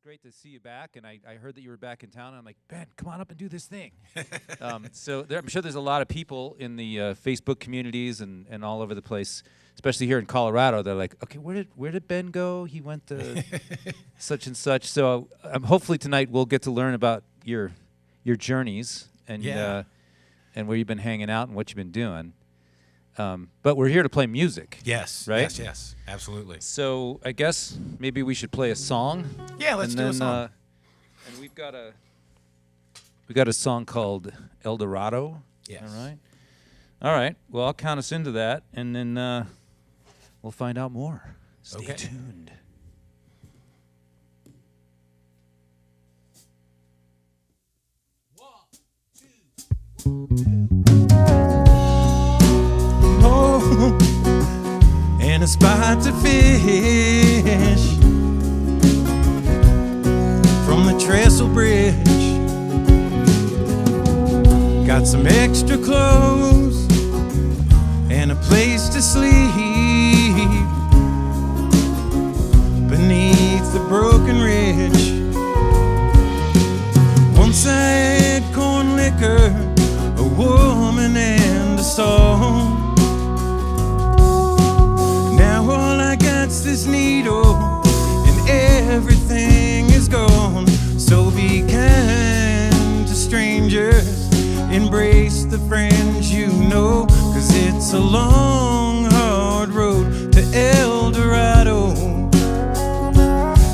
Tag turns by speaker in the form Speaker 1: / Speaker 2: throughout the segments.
Speaker 1: great to see you back, and I heard that you were back in town, and I'm like, Ben, come on up and do this thing. So I'm sure there's a lot of people in the Facebook communities and all over the place, especially here in Colorado. They're like, okay, where did Ben go? He went to such and such. So hopefully tonight we'll get to learn about your journeys and where you've been hanging out and what you've been doing. But we're here to play music.
Speaker 2: Yes.
Speaker 1: Right?
Speaker 2: Yes. Absolutely.
Speaker 1: So I guess maybe we should play a song.
Speaker 2: Yeah, let's do a song.
Speaker 1: And we've got a song called El Dorado.
Speaker 2: Yes.
Speaker 1: All right. Well, I'll count us into that, and then we'll find out more. Stay
Speaker 2: Okay.
Speaker 1: tuned.
Speaker 3: And a spot to fish from the trestle bridge. Got some extra clothes and a place to sleep beneath the broken ridge. Once I had corn liquor, a woman and a song. Now all I got's this needle and everything is gone. So be kind to strangers, embrace the friends you know, 'cause it's a long, hard road to El Dorado.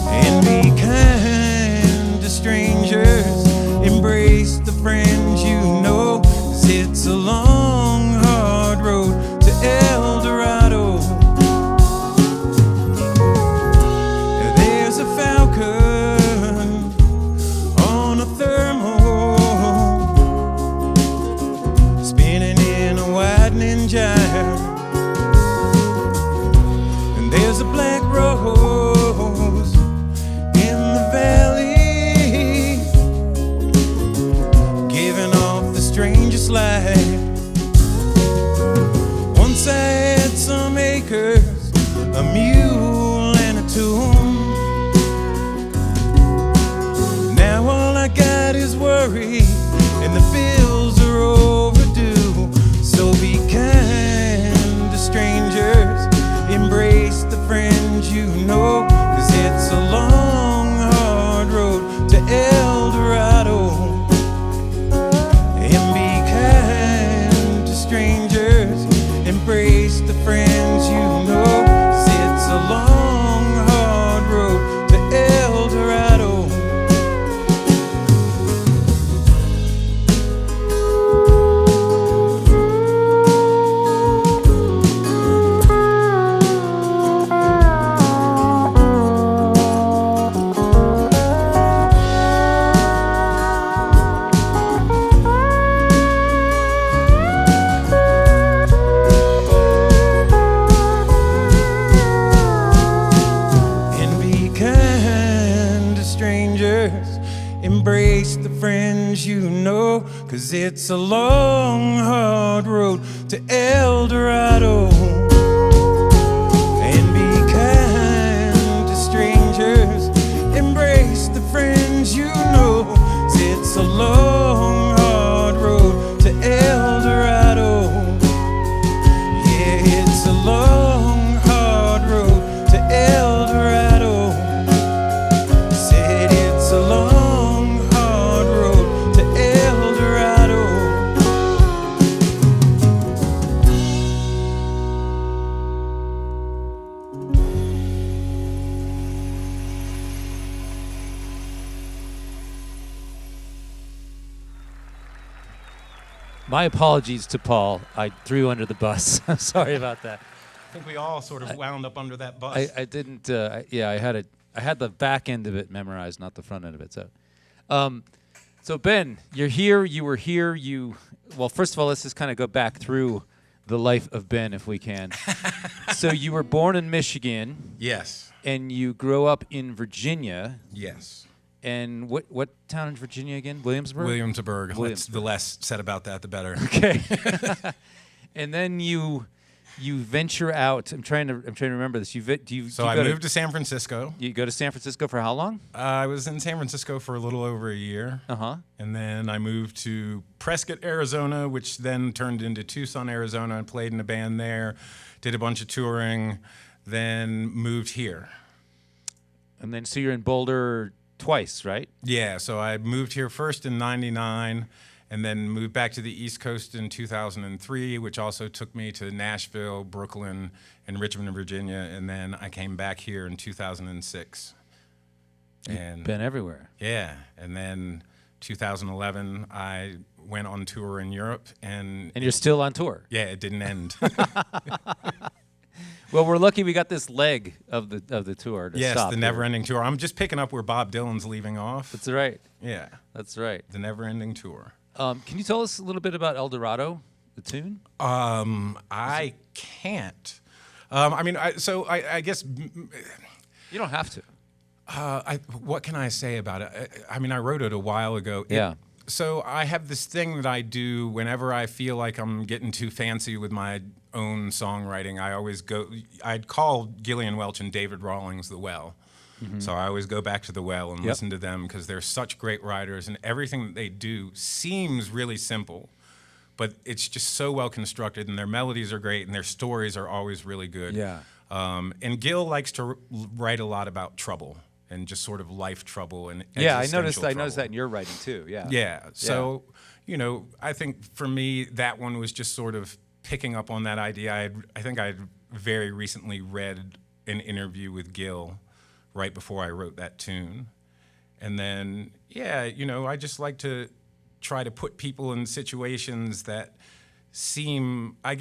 Speaker 3: And be kind to strangers, embrace the friends you know, 'cause it's a long, hard road to El Dorado. There's a falcon on a thermal, spinning in a widening gyre. And there's a black rose in the valley, giving off the strangest light. Once I had some acres, a mule and a tomb. Now all I got is worry, and the bills are overdue. So be kind to strangers, embrace the friends you know, 'cause it's a long, hard road to El Dorado. And be kind to strangers, embrace the friends you know, 'cause it's a long, hard road to El Dorado. And be kind to strangers, embrace the friends you know, 'cause it's a long, hard road to El Dorado. And be kind to strangers, embrace the friends you know, 'cause it's a long, hard road to El Dorado. Yeah, it's a long, hard road to El Dorado. Said it's a long, hard road to El Dorado.
Speaker 1: My apologies to Paul. I threw you under the bus. I'm sorry about that.
Speaker 2: I think we all sort of wound up under that bus.
Speaker 1: I didn't. I had the back end of it memorized, not the front end of it. So Ben, you're here. You were here. Well, first of all, let's just kind of go back through the life of Ben, if we can. So you were born in Michigan,
Speaker 2: Yes.
Speaker 1: and you grew up in Virginia.
Speaker 2: Yes.
Speaker 1: And what town in Virginia again? Williamsburg.
Speaker 2: Williamsburg.
Speaker 1: Williamsburg.
Speaker 2: The less said about that, the better.
Speaker 1: Okay. And then you you venture out. I'm trying to remember this.
Speaker 2: So I moved to San Francisco.
Speaker 1: You go to San Francisco for how long?
Speaker 2: I was in San Francisco for a little over a year. And then I moved to Prescott, Arizona, which then turned into Tucson, Arizona, and played in a band there. Did a bunch of touring, then moved here.
Speaker 1: And then so you're in Boulder twice, right?
Speaker 2: Yeah, so I moved here first in '99. And then moved back to the East Coast in 2003, which also took me to Nashville, Brooklyn, and Richmond, Virginia. And then I came back here in 2006.
Speaker 1: You've been everywhere.
Speaker 2: Yeah. And then 2011, I went on tour in Europe. And
Speaker 1: you're still on tour?
Speaker 2: Yeah, it didn't end.
Speaker 1: Well, we're lucky we got this leg of the tour to
Speaker 2: yes,
Speaker 1: stop
Speaker 2: the
Speaker 1: here.
Speaker 2: never-ending tour. I'm just picking up where Bob Dylan's leaving off.
Speaker 1: That's right.
Speaker 2: Yeah.
Speaker 1: That's right.
Speaker 2: The never-ending tour.
Speaker 1: Can you tell us a little bit about El Dorado, the tune?
Speaker 2: I can't. I guess...
Speaker 1: You don't have to.
Speaker 2: What can I say about it? I wrote it a while ago.
Speaker 1: Yeah.
Speaker 2: So I have this thing that I do whenever I feel like I'm getting too fancy with my own songwriting. I'd call Gillian Welch and David Rawlings The Well. Mm-hmm. So I always go back to The Well and listen to them because they're such great writers, and everything that they do seems really simple, but it's just so well constructed, and their melodies are great, and their stories are always really good.
Speaker 1: Yeah.
Speaker 2: And Gil likes to write a lot about trouble and just sort of life trouble and
Speaker 1: I
Speaker 2: noticed
Speaker 1: that in your writing too. Yeah.
Speaker 2: Yeah. So I think for me that one was just sort of picking up on that idea. I think I'd very recently read an interview with Gil right before I wrote that tune. And then, I just like to try to put people in situations that seem, I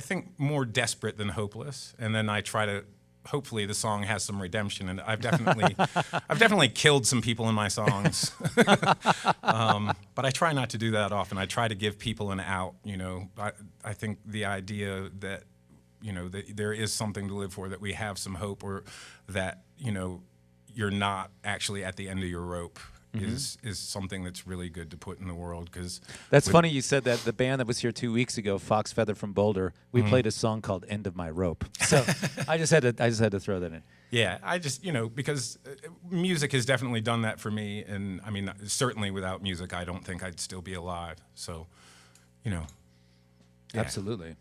Speaker 2: think more desperate than hopeless. And then I try to, hopefully the song has some redemption. And I've definitely killed some people in my songs. But I try not to do that often. I try to give people an out, I think the idea that, that there is something to live for, that we have some hope, or that, you're not actually at the end of your rope is something that's really good to put in the world. Because
Speaker 1: that's funny you said that. The band that was here 2 weeks ago, Fox Feather from Boulder, we played a song called "End of My Rope." So I just had to throw that in.
Speaker 2: Yeah, I just because music has definitely done that for me, and certainly without music, I don't think I'd still be alive. So, yeah.
Speaker 1: Absolutely.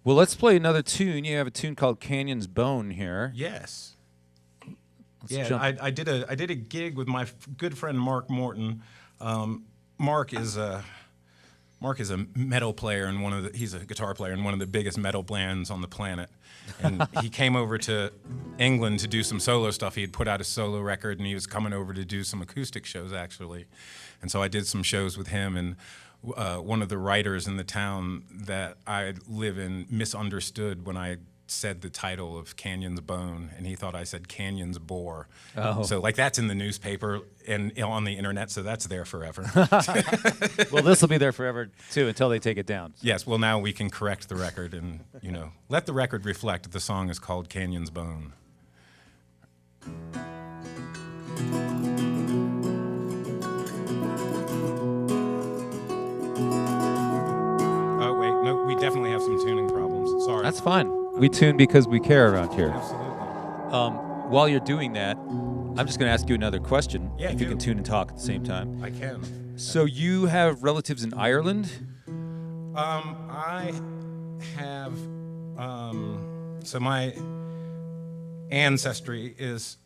Speaker 1: Well, let's play another tune. You have a tune called "Canyon's Bone" here.
Speaker 2: Yes.
Speaker 1: Let's
Speaker 2: yeah, I did a gig with my good friend Mark Morton. Mark is a metal player and he's a guitar player in one of the biggest metal bands on the planet. And he came over to England to do some solo stuff. He had put out a solo record, and he was coming over to do some acoustic shows actually. And so I did some shows with him, and one of the writers in the town that I live in misunderstood when I said the title of Canyon's Bone, and he thought I said Canyon's Bore.
Speaker 1: Oh.
Speaker 2: So that's in the newspaper and on the internet, so that's there forever.
Speaker 1: Well, this will be there forever too until they take it down.
Speaker 2: Yes, well now we can correct the record and let the record reflect that the song is called Canyon's Bone. Oh wait, no, we definitely have some tuning problems. Sorry.
Speaker 1: That's fine. We tune because we care around here.
Speaker 2: Absolutely.
Speaker 1: While you're doing that, I'm just going to ask you another question.
Speaker 2: Yeah,
Speaker 1: if you can tune and talk at the same time.
Speaker 2: I can.
Speaker 1: So you have relatives in Ireland?
Speaker 2: I have. So my ancestry is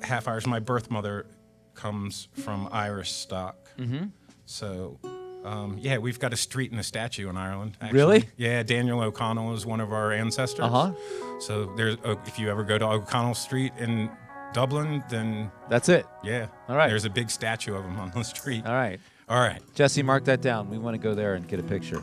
Speaker 2: half Irish. My birth mother comes from Irish stock. Mm-hmm. So. We've got a street and a statue in Ireland. Actually.
Speaker 1: Really?
Speaker 2: Yeah, Daniel O'Connell is one of our ancestors.
Speaker 1: Uh-huh.
Speaker 2: So if you ever go to O'Connell Street in Dublin, then
Speaker 1: that's it.
Speaker 2: Yeah.
Speaker 1: All right.
Speaker 2: There's a big statue of him on the street.
Speaker 1: All right.
Speaker 2: All right.
Speaker 1: Jesse, mark that down. We want to go there and get a picture.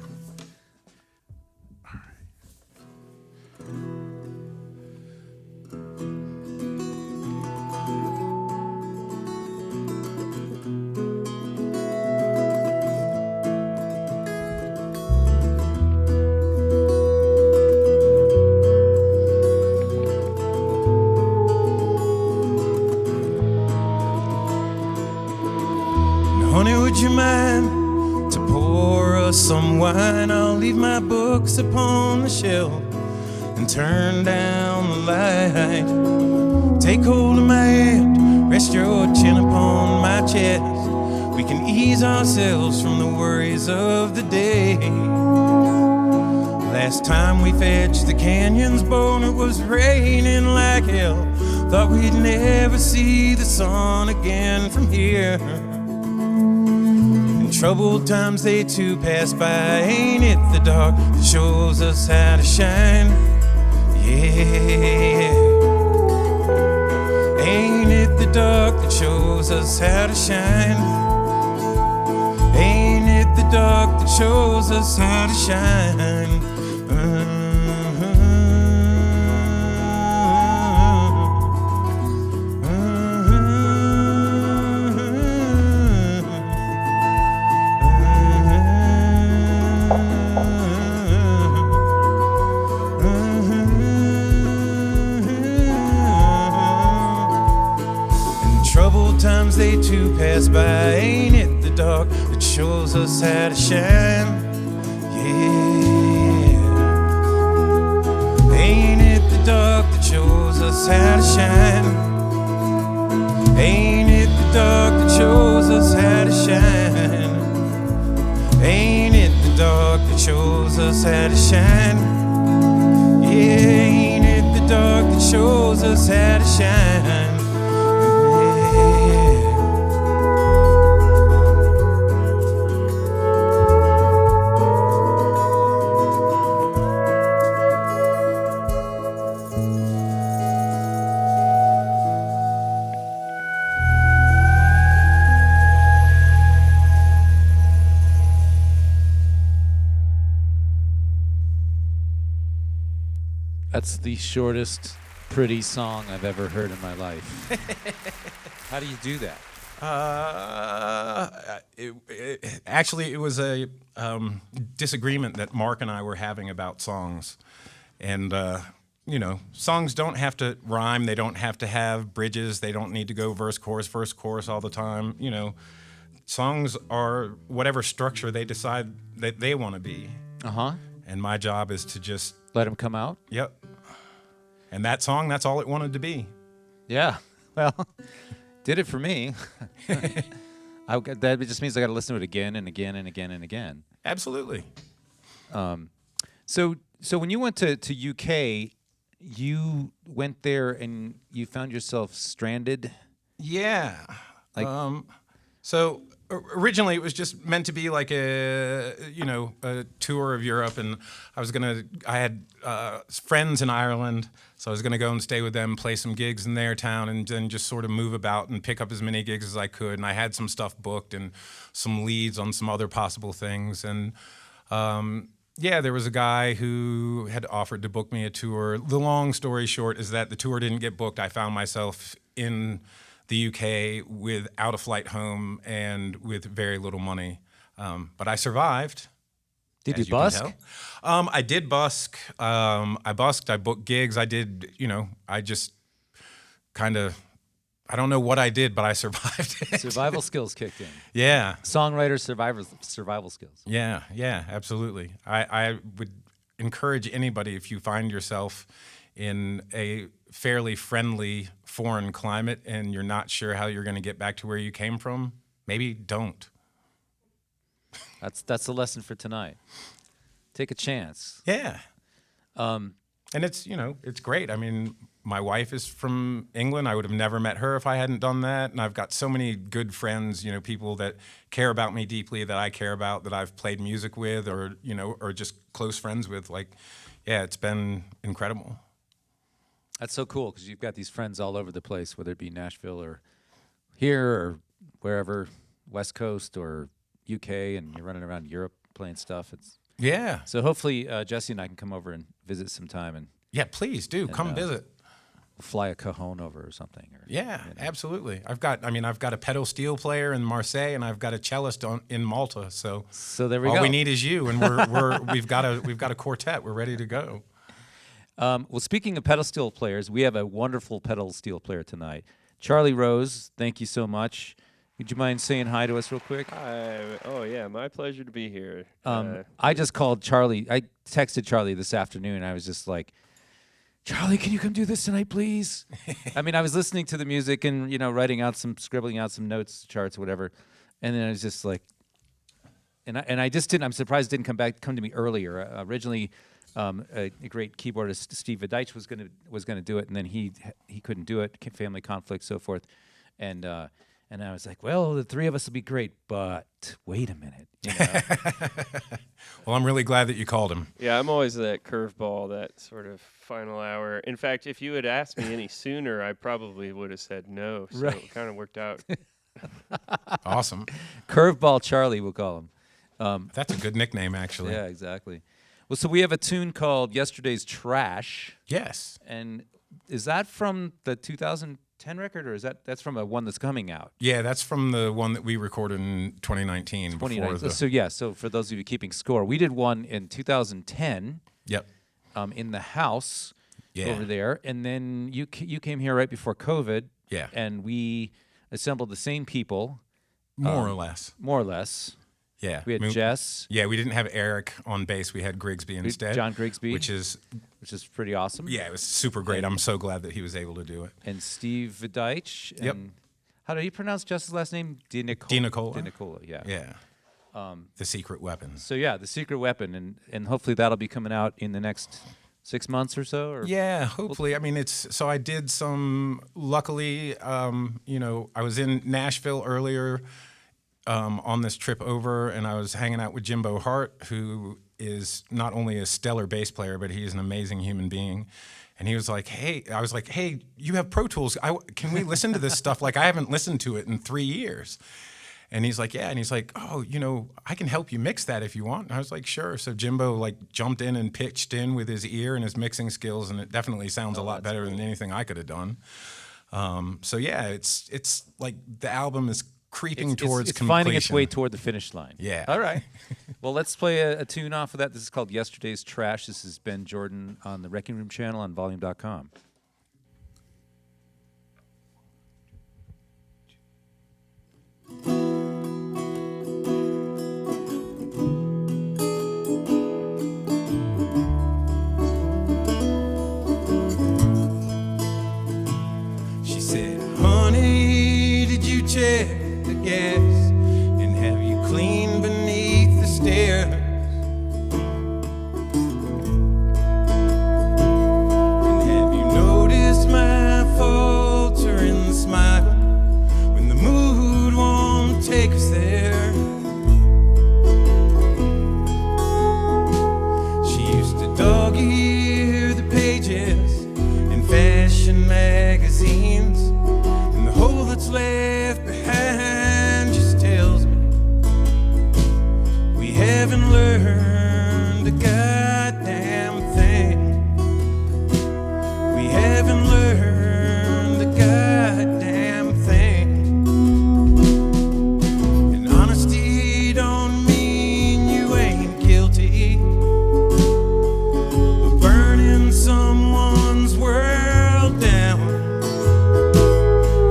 Speaker 3: Honey, would you mind to pour pour us some wine. I'll leave my books upon the shelf and turn down the light. Take hold of my hand, rest your chin upon my chest. We can ease ourselves from the worries of the day. Last time we fetched the canyon's bone, it was raining like hell. Thought we'd never see the sun again from here. In troubled times they too pass by. Ain't it the dark that shows us how to shine? Yeah. Ain't it the dark that shows us how to shine? Ain't it the dark that shows us how to shine? Times they too pass by. Ain't it the dark that shows us how to shine? Yeah. Ain't it the dark that shows us how to shine? Ain't it the dark that shows us how to shine? Ain't it the dark that shows us how to shine? Yeah, ain't it the dark that shows us how to shine?
Speaker 1: That's the shortest pretty song I've ever heard in my life. How do you do that?
Speaker 2: Actually, it was a disagreement that Mark and I were having about songs. And, you know, songs don't have to rhyme. They don't have to have bridges. They don't need to go verse, chorus all the time. You know, songs are whatever structure they decide that they want to be.
Speaker 1: Uh-huh.
Speaker 2: And my job is to just...
Speaker 1: Let them come out?
Speaker 2: Yep. And that song, that's all it wanted to be.
Speaker 1: Yeah. Well, did it for me. That just means I got to listen to it again and again and again and again.
Speaker 2: Absolutely.
Speaker 1: So when you went to UK, you went there and you found yourself stranded?
Speaker 2: Yeah.
Speaker 1: Like,
Speaker 2: so originally it was just meant to be like a tour of Europe, and I had friends in Ireland, so I was gonna go and stay with them, play some gigs in their town, and then just sort of move about and pick up as many gigs as I could. And I had some stuff booked and some leads on some other possible things. And there was a guy who had offered to book me a tour. The long story short is that the tour didn't get booked. I found myself in the UK without a flight home and with very little money. But I survived.
Speaker 1: Did you busk?
Speaker 2: I did busk. I busked. I booked gigs. I did, I just kind of, I don't know what I did, but I survived it.
Speaker 1: Survival skills kicked in.
Speaker 2: Yeah.
Speaker 1: Songwriter survival skills.
Speaker 2: Yeah, absolutely. I would encourage anybody, if you find yourself in a fairly friendly foreign climate and you're not sure how you're going to get back to where you came from, maybe don't.
Speaker 1: That's the lesson for tonight. Take a chance.
Speaker 2: Yeah. And it's great. I mean, my wife is from England. I would have never met her if I hadn't done that. And I've got so many good friends, people that care about me deeply, that I care about, that I've played music with, or just close friends with. It's been incredible.
Speaker 1: That's so cool, because you've got these friends all over the place, whether it be Nashville or here or wherever, West Coast or UK, and you're running around Europe playing stuff.
Speaker 2: Yeah.
Speaker 1: So hopefully Jesse and I can come over and visit sometime, and
Speaker 2: yeah, please do come visit.
Speaker 1: Fly a cajon over or something.
Speaker 2: Absolutely. I've got a pedal steel player in Marseille, and I've got a cellist in Malta. So
Speaker 1: there we go.
Speaker 2: All we need is you, and we've got a quartet. We're ready to go.
Speaker 1: Well, speaking of pedal steel players, we have a wonderful pedal steel player tonight. Charlie Rose, thank you so much. Would you mind saying hi to us real quick?
Speaker 4: Oh yeah, my pleasure to be here.
Speaker 1: I just called Charlie. I texted Charlie this afternoon. I was just like, Charlie, can you come do this tonight, please? I mean, I was listening to the music and, scribbling out some notes, charts, whatever. And then I was just like, and I just didn't, I'm surprised it didn't come to me earlier. Originally, a great keyboardist, Steve Vidich, was gonna do it, and then he couldn't do it, family conflict, so forth. And I was like, well, the three of us will be great, but wait a minute.
Speaker 2: Well, I'm really glad that you called him.
Speaker 4: Yeah, I'm always that curveball, that sort of final hour. In fact, if you had asked me any sooner, I probably would have said no. So it kind of worked out.
Speaker 2: Awesome.
Speaker 1: Curveball Charlie, we'll call him.
Speaker 2: That's a good nickname, actually.
Speaker 1: Yeah, exactly. Well, so we have a tune called Yesterday's Trash.
Speaker 2: Yes.
Speaker 1: And is that from the 2010 record, or that's from a one that's coming out?
Speaker 2: Yeah, that's from the one that we recorded in 2019.
Speaker 1: 2019. So for those of you keeping score, we did one in 2010.
Speaker 2: Yep.
Speaker 1: In the house over there, and then you came here right before COVID.
Speaker 2: Yeah.
Speaker 1: And we assembled the same people.
Speaker 2: More or less.
Speaker 1: More or less.
Speaker 2: Yeah.
Speaker 1: We had Jess.
Speaker 2: Yeah, we didn't have Eric on bass. We had Grigsby instead.
Speaker 1: John Grigsby.
Speaker 2: Which is
Speaker 1: pretty awesome.
Speaker 2: Yeah, it was super great. I'm so glad that he was able to do it.
Speaker 1: And Steve Vidich.
Speaker 2: Yep.
Speaker 1: And how do you pronounce Jess's last name?
Speaker 2: DiNicola.
Speaker 1: DiNicola, yeah.
Speaker 2: Yeah. The Secret Weapon.
Speaker 1: So yeah, The Secret Weapon, and hopefully that'll be coming out in the next 6 months or so. Or
Speaker 2: yeah, hopefully. I mean, so I did some. Luckily, I was in Nashville earlier on this trip over, and I was hanging out with Jimbo Hart, who is not only a stellar bass player, but he's an amazing human being. And he was like, "Hey," I was like, "Hey, you have Pro Tools? Can we listen to this stuff? Like, I haven't listened to it in 3 years." And he's like, "Yeah." And he's like, "Oh, I can help you mix that if you want." And I was like, "Sure." So Jimbo jumped in and pitched in with his ear and his mixing skills, and it definitely sounds a lot better than anything I could have done. So yeah, it's like the album is creeping towards
Speaker 1: it's
Speaker 2: completion.
Speaker 1: finding its way toward the finish line.
Speaker 2: Yeah.
Speaker 1: All right. Well, let's play a tune off of that. This is called Yesterday's Trash. This is Ben Jordan on the Wreckingroom channel on volume.com.
Speaker 3: She said, "Honey, did you check the gas? And have you cleaned beneath the stairs? And have you noticed my faltering smile when the mood won't take us there?" She used to dog-ear the pages in fashion magazines, and the hole that's left behind just tells me we haven't learned a goddamn thing. We haven't learned a goddamn thing. And honesty don't mean you ain't guilty of burning someone's world down.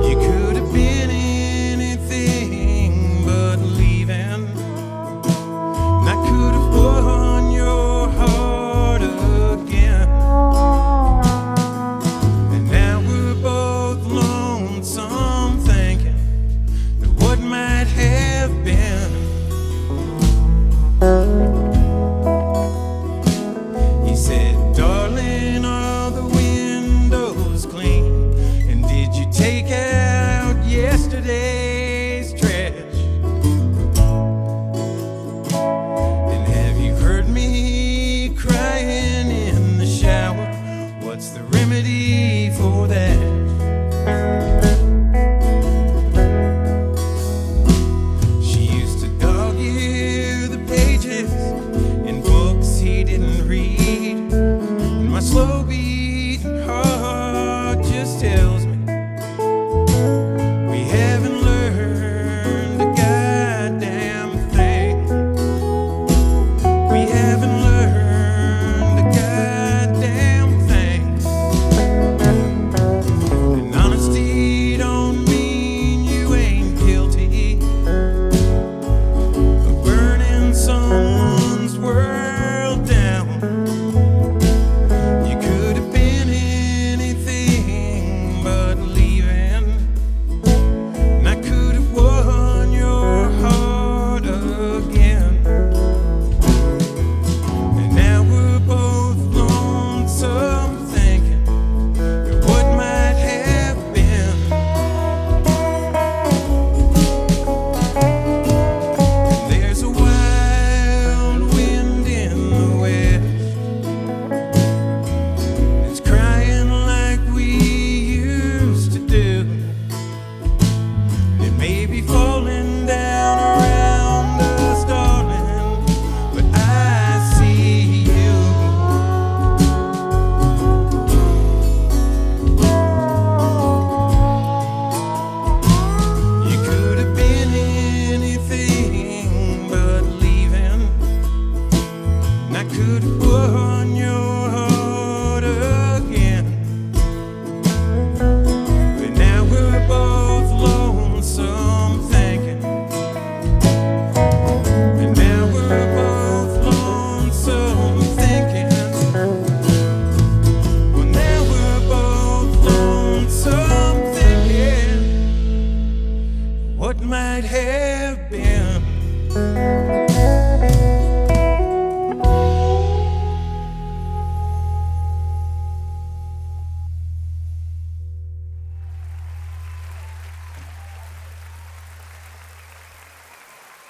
Speaker 3: You could have been in what might have been.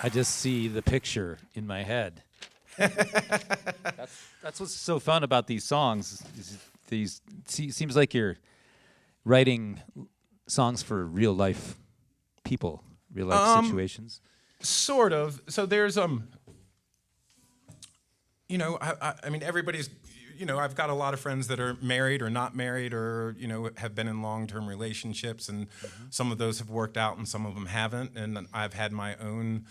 Speaker 1: I just see the picture in my head. That's what's so fun about these songs. Seems like you're writing songs for real life people, real life situations.
Speaker 2: Sort of. So there's you know, I mean, everybody's, you know, I've got a lot of friends that are married or not married or, you know, have been in long-term relationships, and some of those have worked out and some of them haven't. And I've had my own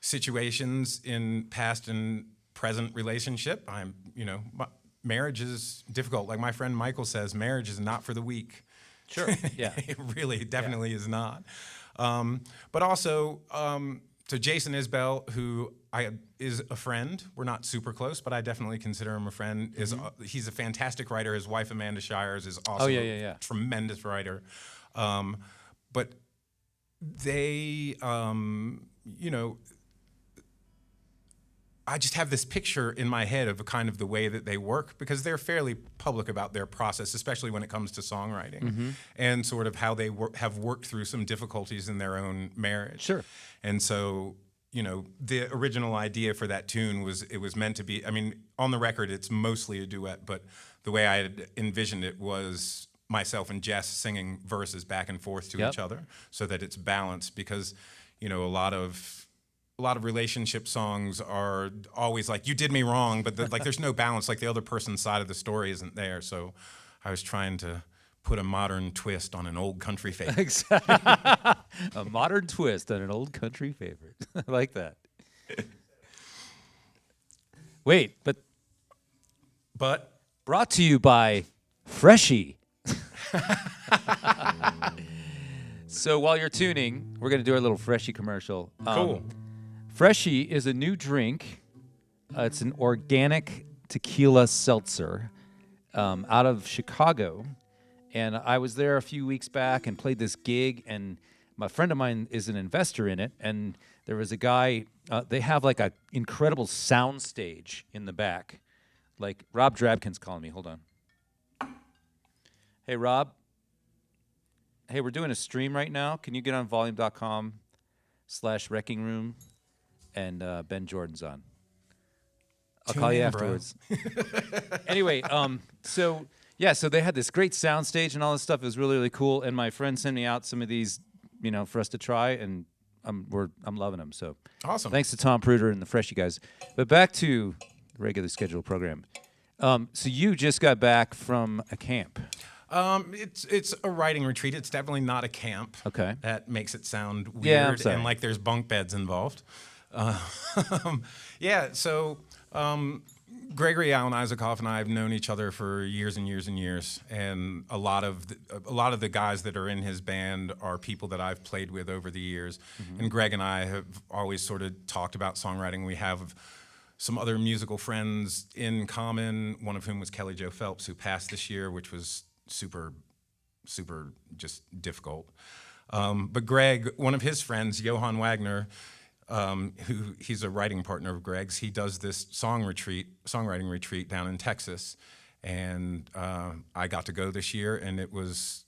Speaker 2: situations in past and present relationship. You know, marriage is difficult. Like my friend Michael says, marriage is not for the weak.
Speaker 1: Sure. Yeah.
Speaker 2: It really definitely is not. But also, to Jason Isbell, who is a friend. We're not super close, but I definitely consider him a friend. He's a fantastic writer. His wife, Amanda Shires, is also a tremendous writer. But they, you know, I just have this picture in my head of kind of the way that they work, because they're fairly public about their process, especially when it comes to songwriting, and sort of how they have worked through some difficulties in their own marriage.
Speaker 1: Sure.
Speaker 2: And so, you know, the original idea for that tune was, it was meant to be, I mean, on the record it's mostly a duet, but the way I had envisioned it was myself and Jess singing verses back and forth to each other, so that it's balanced, because, you know, a lot of relationship songs are always like, you did me wrong, but like there's no balance, like the other person's side of the story isn't there. So I was trying to put a modern twist on an old country favorite.
Speaker 1: Exactly. A modern twist on an old country favorite. I like that. Wait, but brought to you by Freshie. So while you're tuning, we're going to do our little Freshie commercial.
Speaker 2: Cool.
Speaker 1: Freshie is a new drink. It's an organic tequila seltzer out of Chicago. And I was there a few weeks back and played this gig, and my friend of mine is an investor in it. And there was a guy, they have like an incredible sound stage in the back. Like Rob Drabkin's calling me. Hold on. Hey, Rob. Hey, we're doing a stream right now. Can you get on volume.com/Wreckingroom? And Ben Jordan's on. I'll call you afterwards. Anyway, so they had this great sound stage and all this stuff. It was really, really cool. And my friend sent me out some of these, you know, for us to try, and I'm loving them. So
Speaker 2: awesome.
Speaker 1: Thanks to Tom Pruder and the Freshie guys. But back to the regular scheduled program. So you just got back from a camp.
Speaker 2: It's a writing retreat. It's definitely not a camp.
Speaker 1: Okay.
Speaker 2: That makes it sound weird,
Speaker 1: Yeah, I'm sorry.
Speaker 2: and like there's bunk beds involved. So Gregory Alan Isaacoff and I have known each other for years and years and years, and a lot of the guys that are in his band are people that I've played with over the years. And Greg and I have always sort of talked about songwriting. We have some other musical friends in common, one of whom was Kelly Jo Phelps, who passed this year, which was super just difficult. But Greg, one of his friends, Johann Wagner, who he's a writing partner of Greg's, he does this songwriting retreat down in Texas, and I got to go this year, and it was,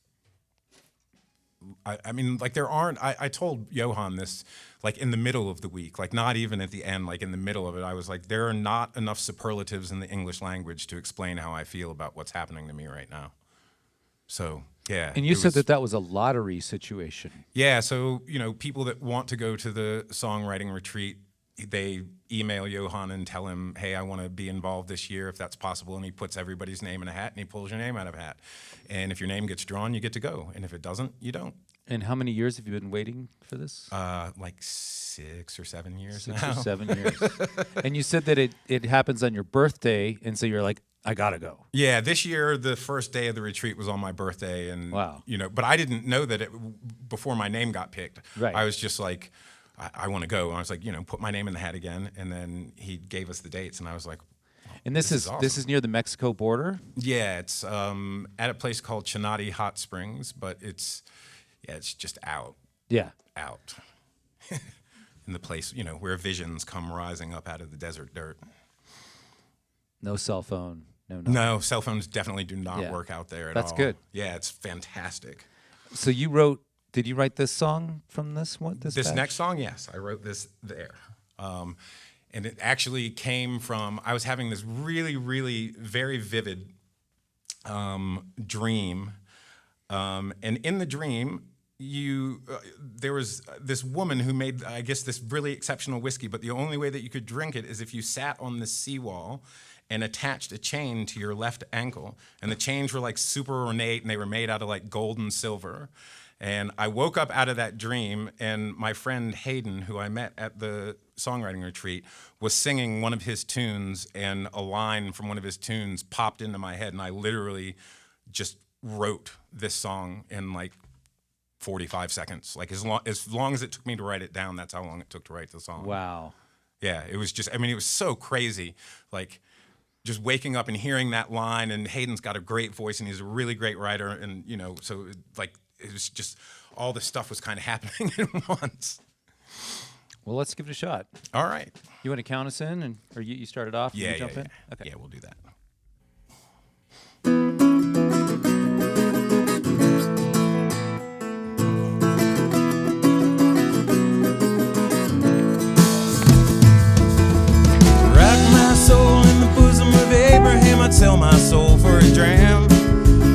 Speaker 2: I mean, like I told Johann this, like in the middle of the week, like not even at the end, like in the middle of it, I was like, there are not enough superlatives in the English language to explain how I feel about what's happening to me right now. So, yeah.
Speaker 1: And you said that was a lottery situation.
Speaker 2: Yeah, so, you know, people that want to go to the songwriting retreat, they email Johann and tell him, hey, I want to be involved this year if that's possible, and he puts everybody's name in a hat and he pulls your name out of a hat. And if your name gets drawn, you get to go, and if it doesn't, you don't.
Speaker 1: And how many years have you been waiting for this?
Speaker 2: Like 6 or 7 years
Speaker 1: 6
Speaker 2: now.
Speaker 1: or 7 years. And you said that it happens on your birthday, and so you're like, I gotta go.
Speaker 2: Yeah, this year the first day of the retreat was on my birthday, and
Speaker 1: wow.
Speaker 2: You know, but I didn't know that before my name got picked.
Speaker 1: Right.
Speaker 2: I was just like, I want to go, and I was like, you know, put my name in the hat again, and then he gave us the dates, and I was like,
Speaker 1: and this is
Speaker 2: awesome.
Speaker 1: This is near the Mexico border.
Speaker 2: Yeah, it's at a place called Chinati Hot Springs, but it's just out.
Speaker 1: Yeah.
Speaker 2: Out. in the place, where visions come rising up out of the desert dirt.
Speaker 1: No cell phone.
Speaker 2: No, cell phones definitely do not
Speaker 1: Yeah.
Speaker 2: work out there at
Speaker 1: That's
Speaker 2: all.
Speaker 1: good.
Speaker 2: Yeah, it's fantastic.
Speaker 1: So did you write this song from this one? This batch?
Speaker 2: Next song, yes, I wrote this there. And it actually came from, I was having this really, really very vivid dream. And in the dream, there was this woman who made, I guess, this really exceptional whiskey, but the only way that you could drink it is if you sat on the seawall and attached a chain to your left ankle. And the chains were like super ornate, and they were made out of like gold and silver. And I woke up out of that dream, and my friend Hayden, who I met at the songwriting retreat, was singing one of his tunes, and a line from one of his tunes popped into my head, and I literally just wrote this song in like 45 seconds. Like as long as it took me to write it down, that's how long it took to write the song.
Speaker 1: Wow.
Speaker 2: Yeah, it was just, it was so crazy. Like just waking up and hearing that line, and Hayden's got a great voice, and he's a really great writer, and so like it was just all this stuff was kind of happening at once.
Speaker 1: Well, let's give it a shot.
Speaker 2: All right.
Speaker 1: You want to count us in, or you started off? And
Speaker 2: Yeah,
Speaker 1: you jump in?
Speaker 2: yeah.
Speaker 1: Okay.
Speaker 2: Yeah, we'll do that.
Speaker 3: Rock my soul in the bosom of Abraham. I'd sell my soul for a dram.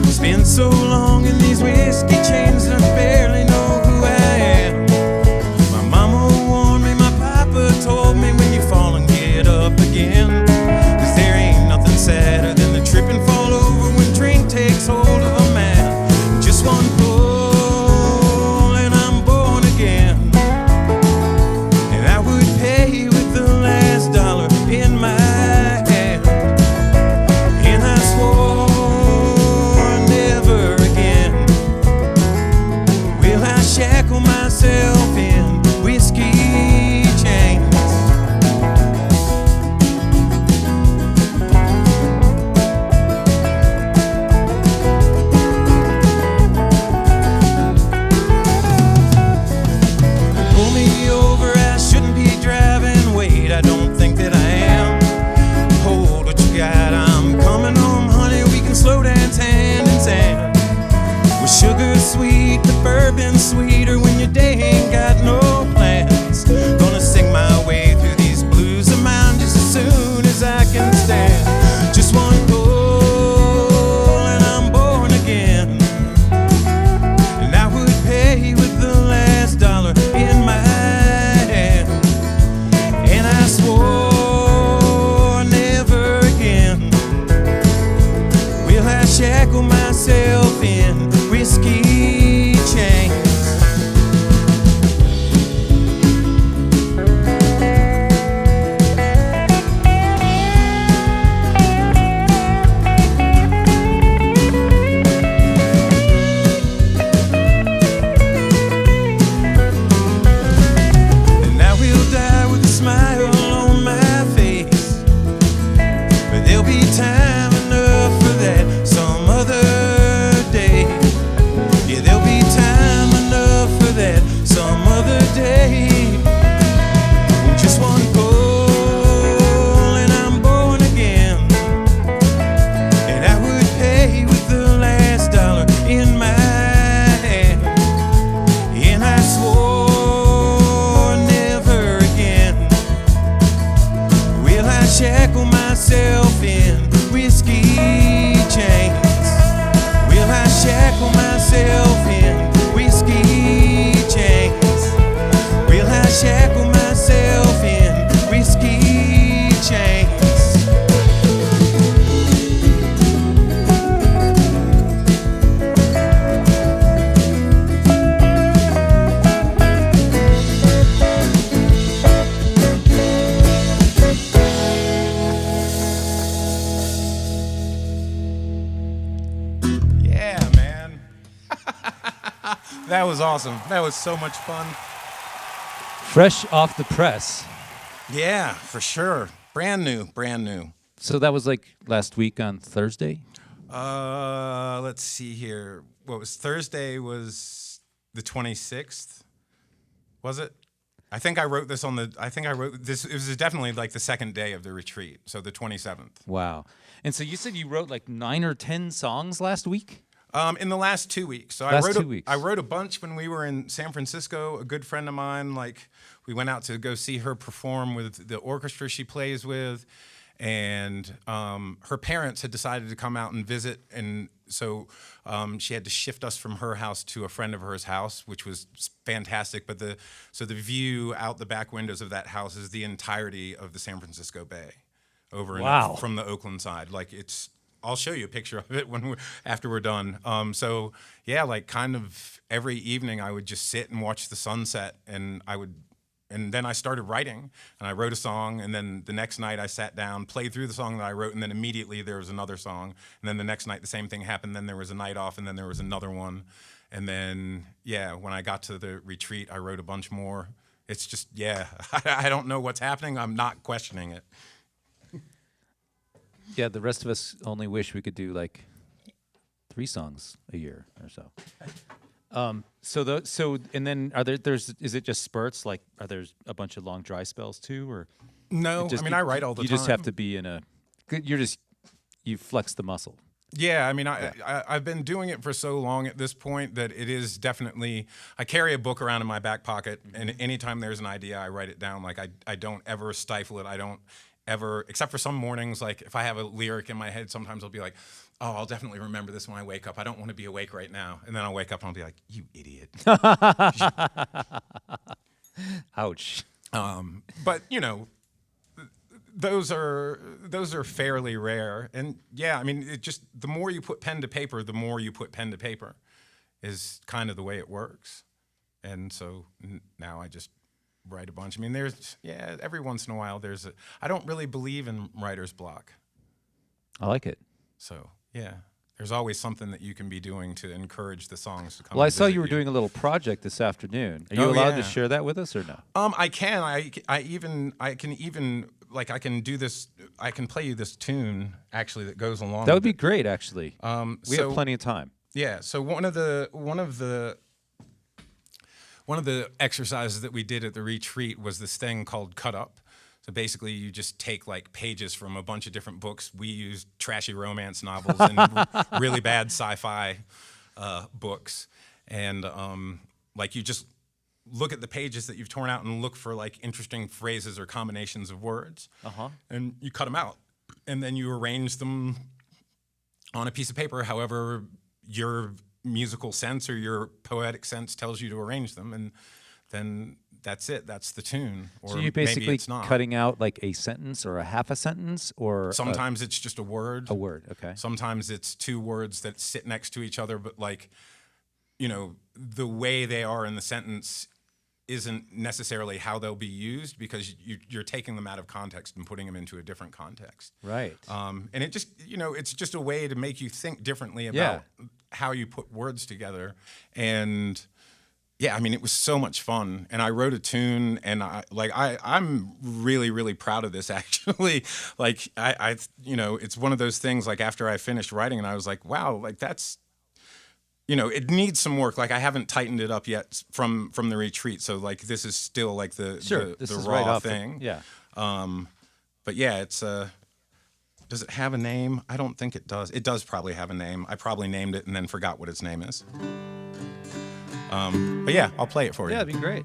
Speaker 3: Spent so long in these whiskey chains that I barely know who I am. My mama warned me, my papa told me, when you fall and get up again. 'Cause there ain't nothing sadder than the trip and fall over when drink takes hold of a man. Just one pull and I'm born again. And I would pay with the last dollar in my hand. And I swore never again will I shackle myself in whiskey chains. Pull me over, I shouldn't be driving. Wait, I don't think that I am. Hold what you got, I'm coming home, honey. We can slow dance hand in hand. With sugar sweet, but bourbon sweeter when your day ain't got no plans. Gonna sing my way through these blues of mine just as soon as I can stand. Just one pull and I'm born again. And I would pay with the last dollar in my hand. And I swore never again will I shackle myself in whiskey chains. And I will die with a smile on my face, but there'll be time enough for that some other day. Yeah, there'll be time enough for that some other day. Just one pull and I'm born again. And I would pay with the last dollar in my hand. And I swore never again will I shackle myself in whiskey chains. Will I shackle myself in whiskey chains? Will I shackle myself in whiskey chains?
Speaker 2: Yeah, man. That was awesome. That was so much fun.
Speaker 1: Fresh off the press.
Speaker 2: Yeah, for sure. Brand new, brand new.
Speaker 1: So that was like last week on Thursday?
Speaker 2: Let's see here. What was Thursday was the 26th? Was it? I think I wrote this it was definitely like the second day of the retreat, so the 27th.
Speaker 1: Wow. And so you said you wrote like 9 or 10 songs last week?
Speaker 2: In the last 2 weeks. So
Speaker 1: Last 2 weeks.
Speaker 2: I wrote a bunch when we were in San Francisco. A good friend of mine, like, we went out to go see her perform with the orchestra she plays with, and her parents had decided to come out and visit, and so she had to shift us from her house to a friend of hers house, which was fantastic. But the view out the back windows of that house is the entirety of the San Francisco Bay, over
Speaker 1: Wow.
Speaker 2: from the Oakland side. Like, I'll show you a picture of it after we're done. So yeah, like, kind of every evening I would just sit and watch the sunset, and then I started writing, and I wrote a song, and then the next night I sat down, played through the song that I wrote, and then immediately there was another song, and then the next night the same thing happened, then there was a night off, and then there was another one, and then, yeah, when I got to the retreat, I wrote a bunch more. It's just, yeah, I don't know what's happening. I'm not questioning it.
Speaker 1: Yeah, the rest of us only wish we could do like 3 songs a year or so. And then is it just spurts? Like, are there a bunch of long dry spells too, or?
Speaker 2: No, I mean, I write all the time.
Speaker 1: You just have to be you flex the muscle.
Speaker 2: Yeah, I mean, I've been doing it for so long at this point that it is definitely, I carry a book around in my back pocket, and anytime there's an idea, I write it down. Like, I don't ever stifle it. I don't ever, except for some mornings, like if I have a lyric in my head, sometimes I'll be like, oh, I'll definitely remember this when I wake up. I don't want to be awake right now. And then I'll wake up and I'll be like, you idiot.
Speaker 1: Ouch.
Speaker 2: But, you know, those are fairly rare. And yeah, I mean, it just, the more you put pen to paper, the more you put pen to paper is kind of the way it works. And so now I just write a bunch. I mean, every once in a while I don't really believe in writer's block.
Speaker 1: I like it.
Speaker 2: So, yeah, there's always something that you can be doing to encourage the songs to come.
Speaker 1: Well, I saw you were doing a little project this afternoon. Are you allowed to share that with us or no?
Speaker 2: I can. I can do this. I can play you this tune actually that goes along.
Speaker 1: That would
Speaker 2: with
Speaker 1: be
Speaker 2: it.
Speaker 1: great, actually. We have plenty of time.
Speaker 2: Yeah. So one of the exercises that we did at the retreat was this thing called cut up. So basically, you just take like pages from a bunch of different books. We used trashy romance novels and really bad sci-fi books, and like, you just look at the pages that you've torn out and look for like interesting phrases or combinations of words, and you cut them out, and then you arrange them on a piece of paper, however your musical sense or your poetic sense tells you to arrange them, and then that's it. That's the tune. Or
Speaker 1: so you're basically
Speaker 2: maybe it's not.
Speaker 1: cutting out like a sentence or a half a sentence, or
Speaker 2: sometimes it's just a word.
Speaker 1: A word, okay.
Speaker 2: Sometimes it's 2 words that sit next to each other, but like, you know, the way they are in the sentence isn't necessarily how they'll be used, because you're taking them out of context and putting them into a different context.
Speaker 1: Right.
Speaker 2: And it just, you know, it's just a way to make you think differently about how you put words together. And yeah, I mean, it was so much fun. And I wrote a tune, and I'm really, really proud of this, actually. Like, I you know, it's one of those things, like, after I finished writing, and I was like, wow, like, that's, you know, it needs some work. Like, I haven't tightened it up yet from the retreat. So like, this is still like the raw
Speaker 1: right off
Speaker 2: thing.
Speaker 1: Yeah.
Speaker 2: But yeah, it's does it have a name? I don't think it does. It does probably have a name. I probably named it and then forgot what its name is. But yeah, I'll play it for you.
Speaker 1: Yeah, that'd be great.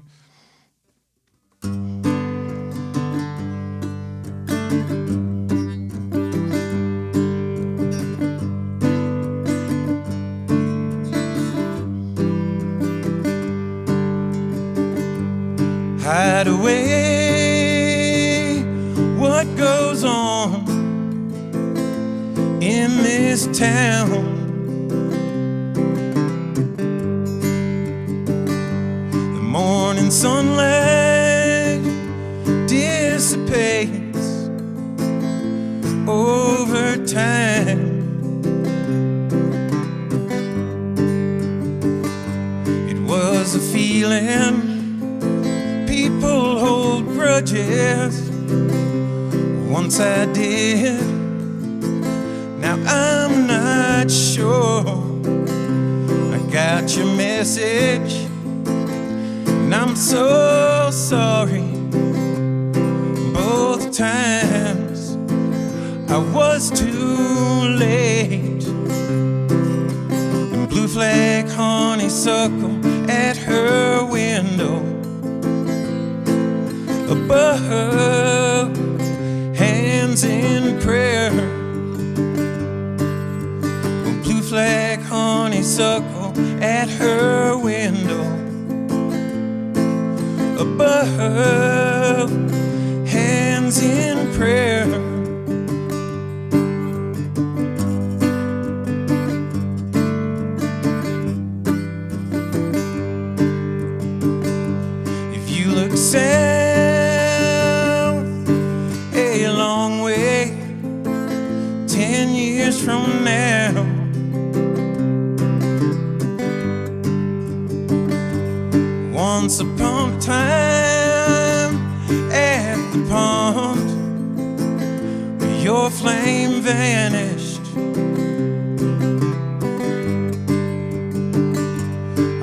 Speaker 3: Hide away what goes on in this town. The morning sunlight dissipates over time. It was a feeling people hold grudges. Once I did, now I'm not sure. I got your message, and I'm so so sorry. Both times I was too late. And blue flag honeysuckle at her window, above, hands in prayer. Blue flag honeysuckle at her window, above, hands in prayer. If you look south a long way, 10 years from now, once upon a time at the pond, where your flame vanished,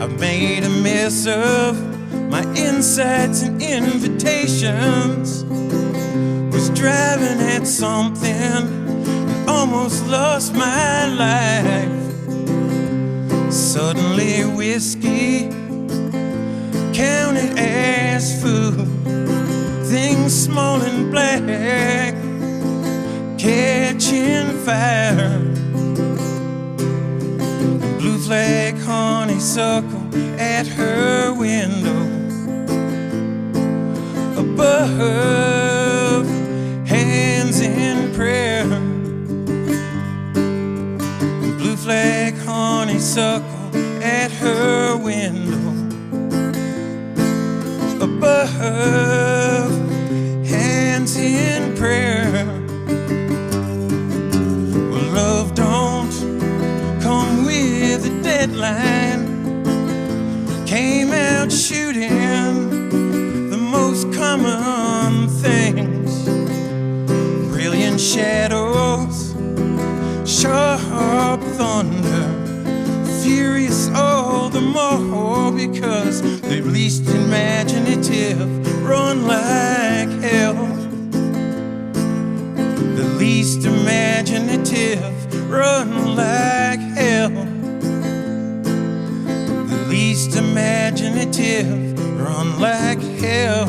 Speaker 3: I've made a mess of my insights and invitations. Was driving at something and almost lost my life. Suddenly whiskey counted as food, things small and black catching fire. Blue flag honeysuckle at her window, above, hands in prayer. Blue flag honeysuckle at her window, above, hands in prayer. Well, love don't come with a deadline. Came out shooting the most common things. Brilliant shadows, sharp thunder, furious all the more because the least imaginative run like hell. The least imaginative run like hell. The least imaginative run like hell.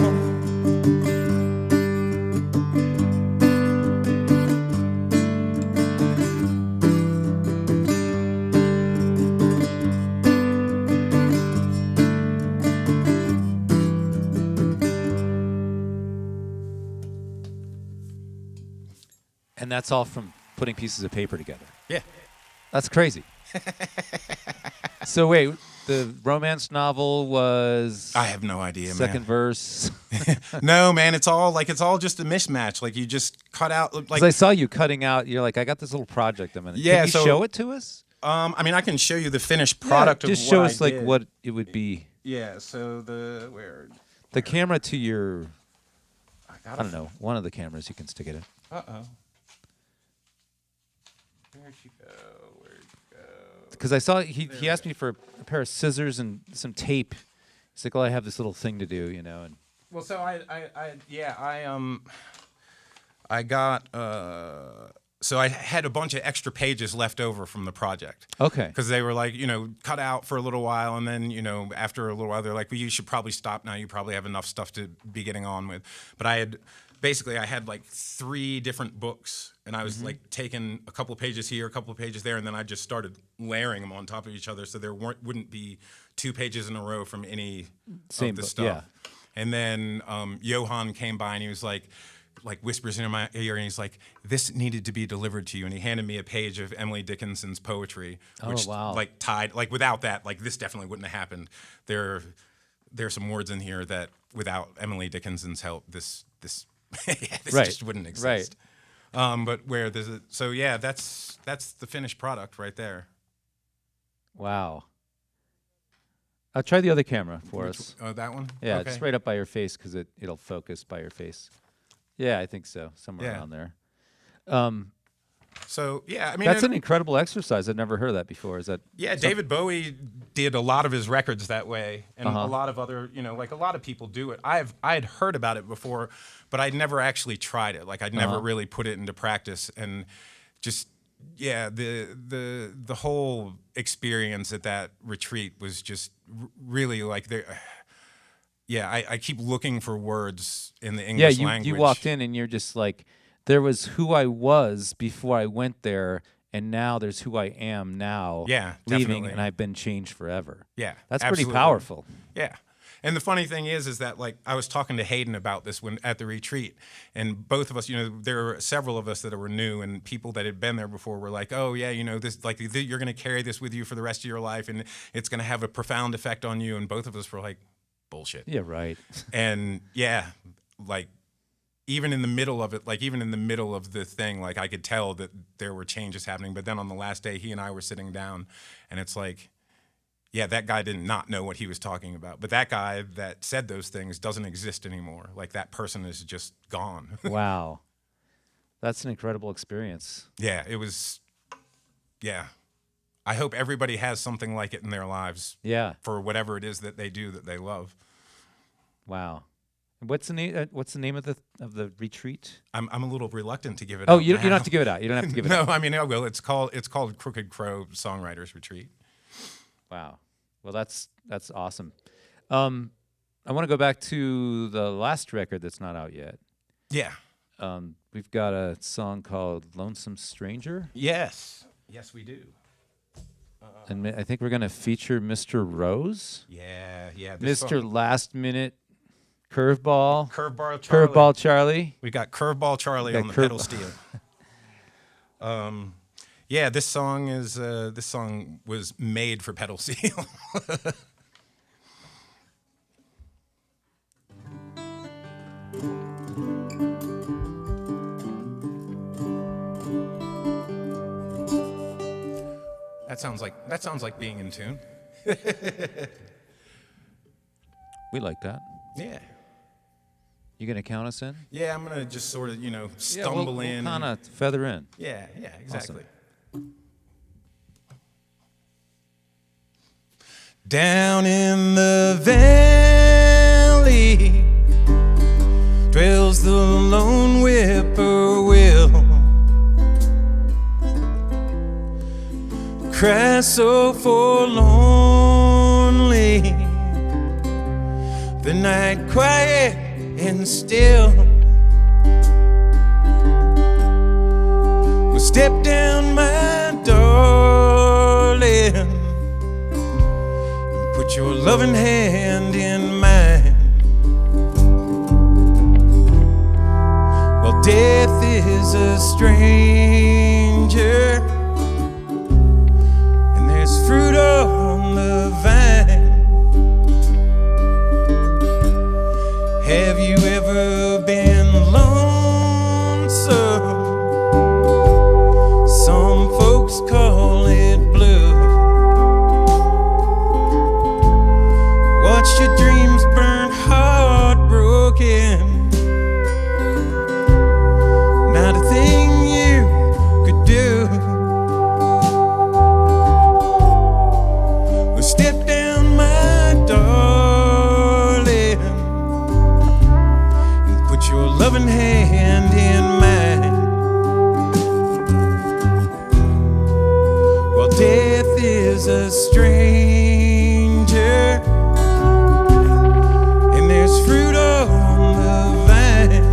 Speaker 1: And that's all from putting pieces of paper together.
Speaker 2: Yeah.
Speaker 1: That's crazy. So wait, the romance novel was
Speaker 2: I have no idea,
Speaker 1: second verse.
Speaker 2: No, man, it's all just a mismatch. Like you just cut out like
Speaker 1: 'Cause I saw you cutting out. You're like, I got this little project. I'm gonna.
Speaker 2: Yeah,
Speaker 1: Can you
Speaker 2: so-
Speaker 1: show it to us?
Speaker 2: I mean, I can show you the finished product of
Speaker 1: just
Speaker 2: what
Speaker 1: show
Speaker 2: I
Speaker 1: us like
Speaker 2: did.
Speaker 1: what it would be.
Speaker 2: Yeah, so
Speaker 1: The camera to your.
Speaker 2: I
Speaker 1: I don't know. One of the cameras you can stick it in.
Speaker 2: Uh-oh. Where'd you go?
Speaker 1: Because I saw he asked me for a pair of scissors and some tape. He's like, "Well, I have this little thing to do, you know." And
Speaker 2: Well, so I got so I had a bunch of extra pages left over from the project.
Speaker 1: okay,
Speaker 2: Because they were like, cut out for a little while, and then, after a little while, they're like, well, you should probably stop now. You probably have enough stuff to be getting on with. But I had like 3 different books, and I was like taking a couple of pages here, a couple of pages there, and then I just started layering them on top of each other, so there wouldn't be 2 pages in a row from any
Speaker 1: Same
Speaker 2: of the
Speaker 1: book,
Speaker 2: stuff.
Speaker 1: yeah.
Speaker 2: And then Johan came by, and he was like whispers into my ear, and he's like, this needed to be delivered to you. And he handed me a page of Emily Dickinson's poetry, which
Speaker 1: wow.
Speaker 2: tied, without that, this definitely wouldn't have happened. There's some words in here that without Emily Dickinson's help, this
Speaker 1: Right,
Speaker 2: just wouldn't exist. But where there's so yeah, that's the finished product right there.
Speaker 1: wow. I'll try the other camera for us.
Speaker 2: Oh, that one?
Speaker 1: Yeah,
Speaker 2: Okay.
Speaker 1: just right up by your face because it'll focus by your face. Yeah, I think so, somewhere
Speaker 2: Yeah.
Speaker 1: around there.
Speaker 2: So yeah, I mean
Speaker 1: That's an incredible exercise. I've never heard of that before. Is that?
Speaker 2: yeah, David Bowie did a lot of his records that way, and
Speaker 1: Uh-huh.
Speaker 2: a lot of other, like a lot of people do it. I had heard about it before, but I'd never actually tried it. Like I'd never really put it into practice, and just yeah, the whole experience at that retreat was just really like there. Yeah, I keep looking for words in the English language.
Speaker 1: You walked in and you're just like, there was who I was before I went there, and now there's who I am now.
Speaker 2: Yeah,
Speaker 1: leaving,
Speaker 2: definitely.
Speaker 1: and I've been changed forever.
Speaker 2: Yeah,
Speaker 1: That's
Speaker 2: absolutely.
Speaker 1: pretty powerful.
Speaker 2: Yeah. And the funny thing is that like I was talking to Hayden about this when at the retreat, and both of us, there were several of us that were new, and people that had been there before were like, oh yeah, this like you're going to carry this with you for the rest of your life, and it's going to have a profound effect on you. And both of us were like, bullshit.
Speaker 1: Yeah, right.
Speaker 2: And yeah, like even in the middle of it, like even in the middle of the thing, like I could tell that there were changes happening. But then on the last day, he and I were sitting down, and it's like, yeah, that guy did not know what he was talking about. But that guy that said those things doesn't exist anymore. Like that person is just gone.
Speaker 1: Wow. That's an incredible experience.
Speaker 2: Yeah, it was, yeah. I hope everybody has something like it in their lives.
Speaker 1: Yeah.
Speaker 2: For whatever it is that they do that they love.
Speaker 1: Wow. What's the name? What's the name of the retreat?
Speaker 2: I'm a little reluctant to give it.
Speaker 1: Oh,
Speaker 2: out
Speaker 1: you don't
Speaker 2: now.
Speaker 1: have to give it out. You don't have to give it
Speaker 2: No,
Speaker 1: out.
Speaker 2: I mean I will. It's called Crooked Crow Songwriters Retreat.
Speaker 1: Wow. Well, that's awesome. I want to go back to the last record that's not out yet.
Speaker 2: Yeah.
Speaker 1: We've got a song called "Lonesome Stranger,"
Speaker 2: Yes. Yes, we do.
Speaker 1: and I think we're going to feature Mr. Rose,
Speaker 2: Yeah. This
Speaker 1: Mr.
Speaker 2: song-
Speaker 1: Last Minute Curveball,
Speaker 2: Curveball Charlie.
Speaker 1: Curveball Charlie.
Speaker 2: We got Curveball Charlie
Speaker 1: got
Speaker 2: on the pedal steel. Yeah, this song was made for pedal steel. That sounds like being in tune.
Speaker 1: We like that.
Speaker 2: Yeah.
Speaker 1: You going to count us in?
Speaker 2: Yeah, I'm gonna just sort of stumble in.
Speaker 1: Kind of feather in.
Speaker 2: Yeah, exactly. Down in the valley dwells the lone whippoorwill, cries so forlornly, the night quiet and still. Well, step down, my darling, and put your loving hand in mine. Well, death is a stranger, and there's fruit on the vine. Have you ever been lonesome? Some folks call it blue. Watch your dreams burn heartbroken. Not a thing you could do. Well, step down, my darling, and put your loving hand in mine. Well, death is a stranger, and there's fruit on the vine.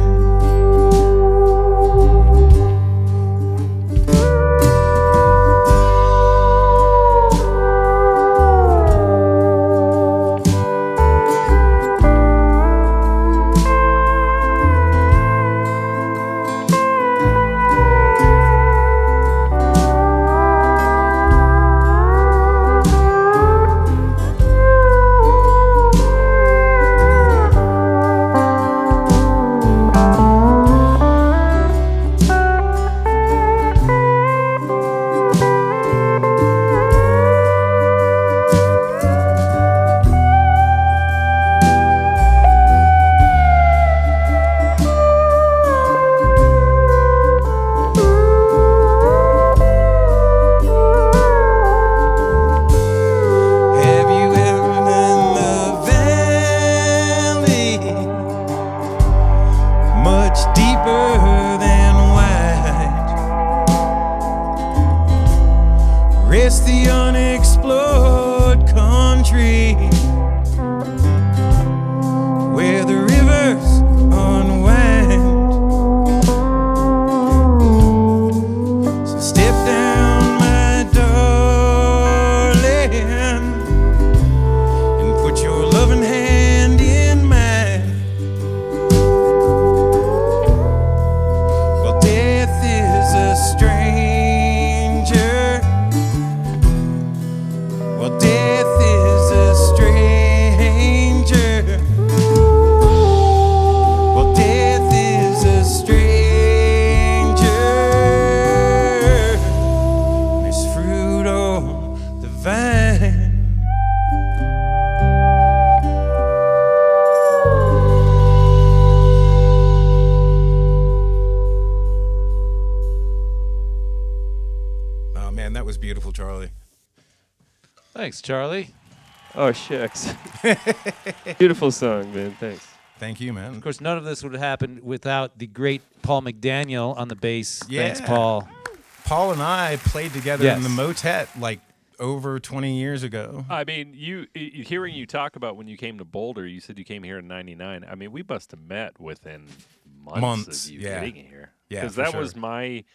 Speaker 2: Charlie.
Speaker 1: Thanks, Charlie.
Speaker 4: Oh, shucks. Beautiful song, man. Thanks.
Speaker 2: Thank you, man.
Speaker 1: Of course, none of this would have happened without the great Paul McDaniel on the bass. Thanks,
Speaker 2: Yeah.
Speaker 1: Paul.
Speaker 2: Paul and I played together
Speaker 1: Yes.
Speaker 2: in the Motet like over 20 years ago.
Speaker 5: I mean, hearing you talk about when you came to Boulder, you said you came here in '99. I mean, we must have met within months of you
Speaker 2: yeah.
Speaker 5: getting here.
Speaker 2: Yeah,
Speaker 5: because
Speaker 2: for
Speaker 5: that
Speaker 2: sure.
Speaker 5: was my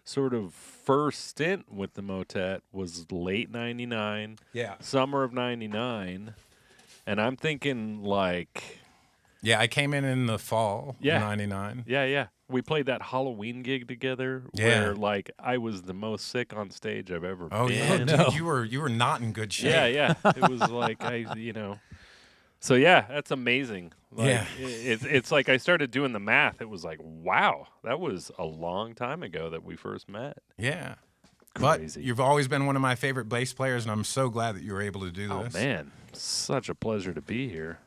Speaker 5: sort of first stint with the Motet was late '99,
Speaker 2: Yeah.
Speaker 5: summer of '99, and I'm thinking like,
Speaker 2: Yeah, I came in the fall
Speaker 5: Yeah.
Speaker 2: of 99.
Speaker 5: yeah. We played that Halloween gig together
Speaker 2: Yeah.
Speaker 5: where like I was the most sick on stage I've ever
Speaker 2: Oh,
Speaker 5: been.
Speaker 2: yeah.
Speaker 1: no.
Speaker 2: Dude, you were not in good shape.
Speaker 5: Yeah. It was like So yeah, that's amazing. Like,
Speaker 2: Yeah.
Speaker 5: it's like I started doing the math. It was like, wow, that was a long time ago that we first met.
Speaker 2: Yeah.
Speaker 5: Crazy.
Speaker 2: But you've always been one of my favorite bass players, and I'm so glad that you were able to do
Speaker 5: Oh
Speaker 2: this.
Speaker 5: man, such a pleasure to be here.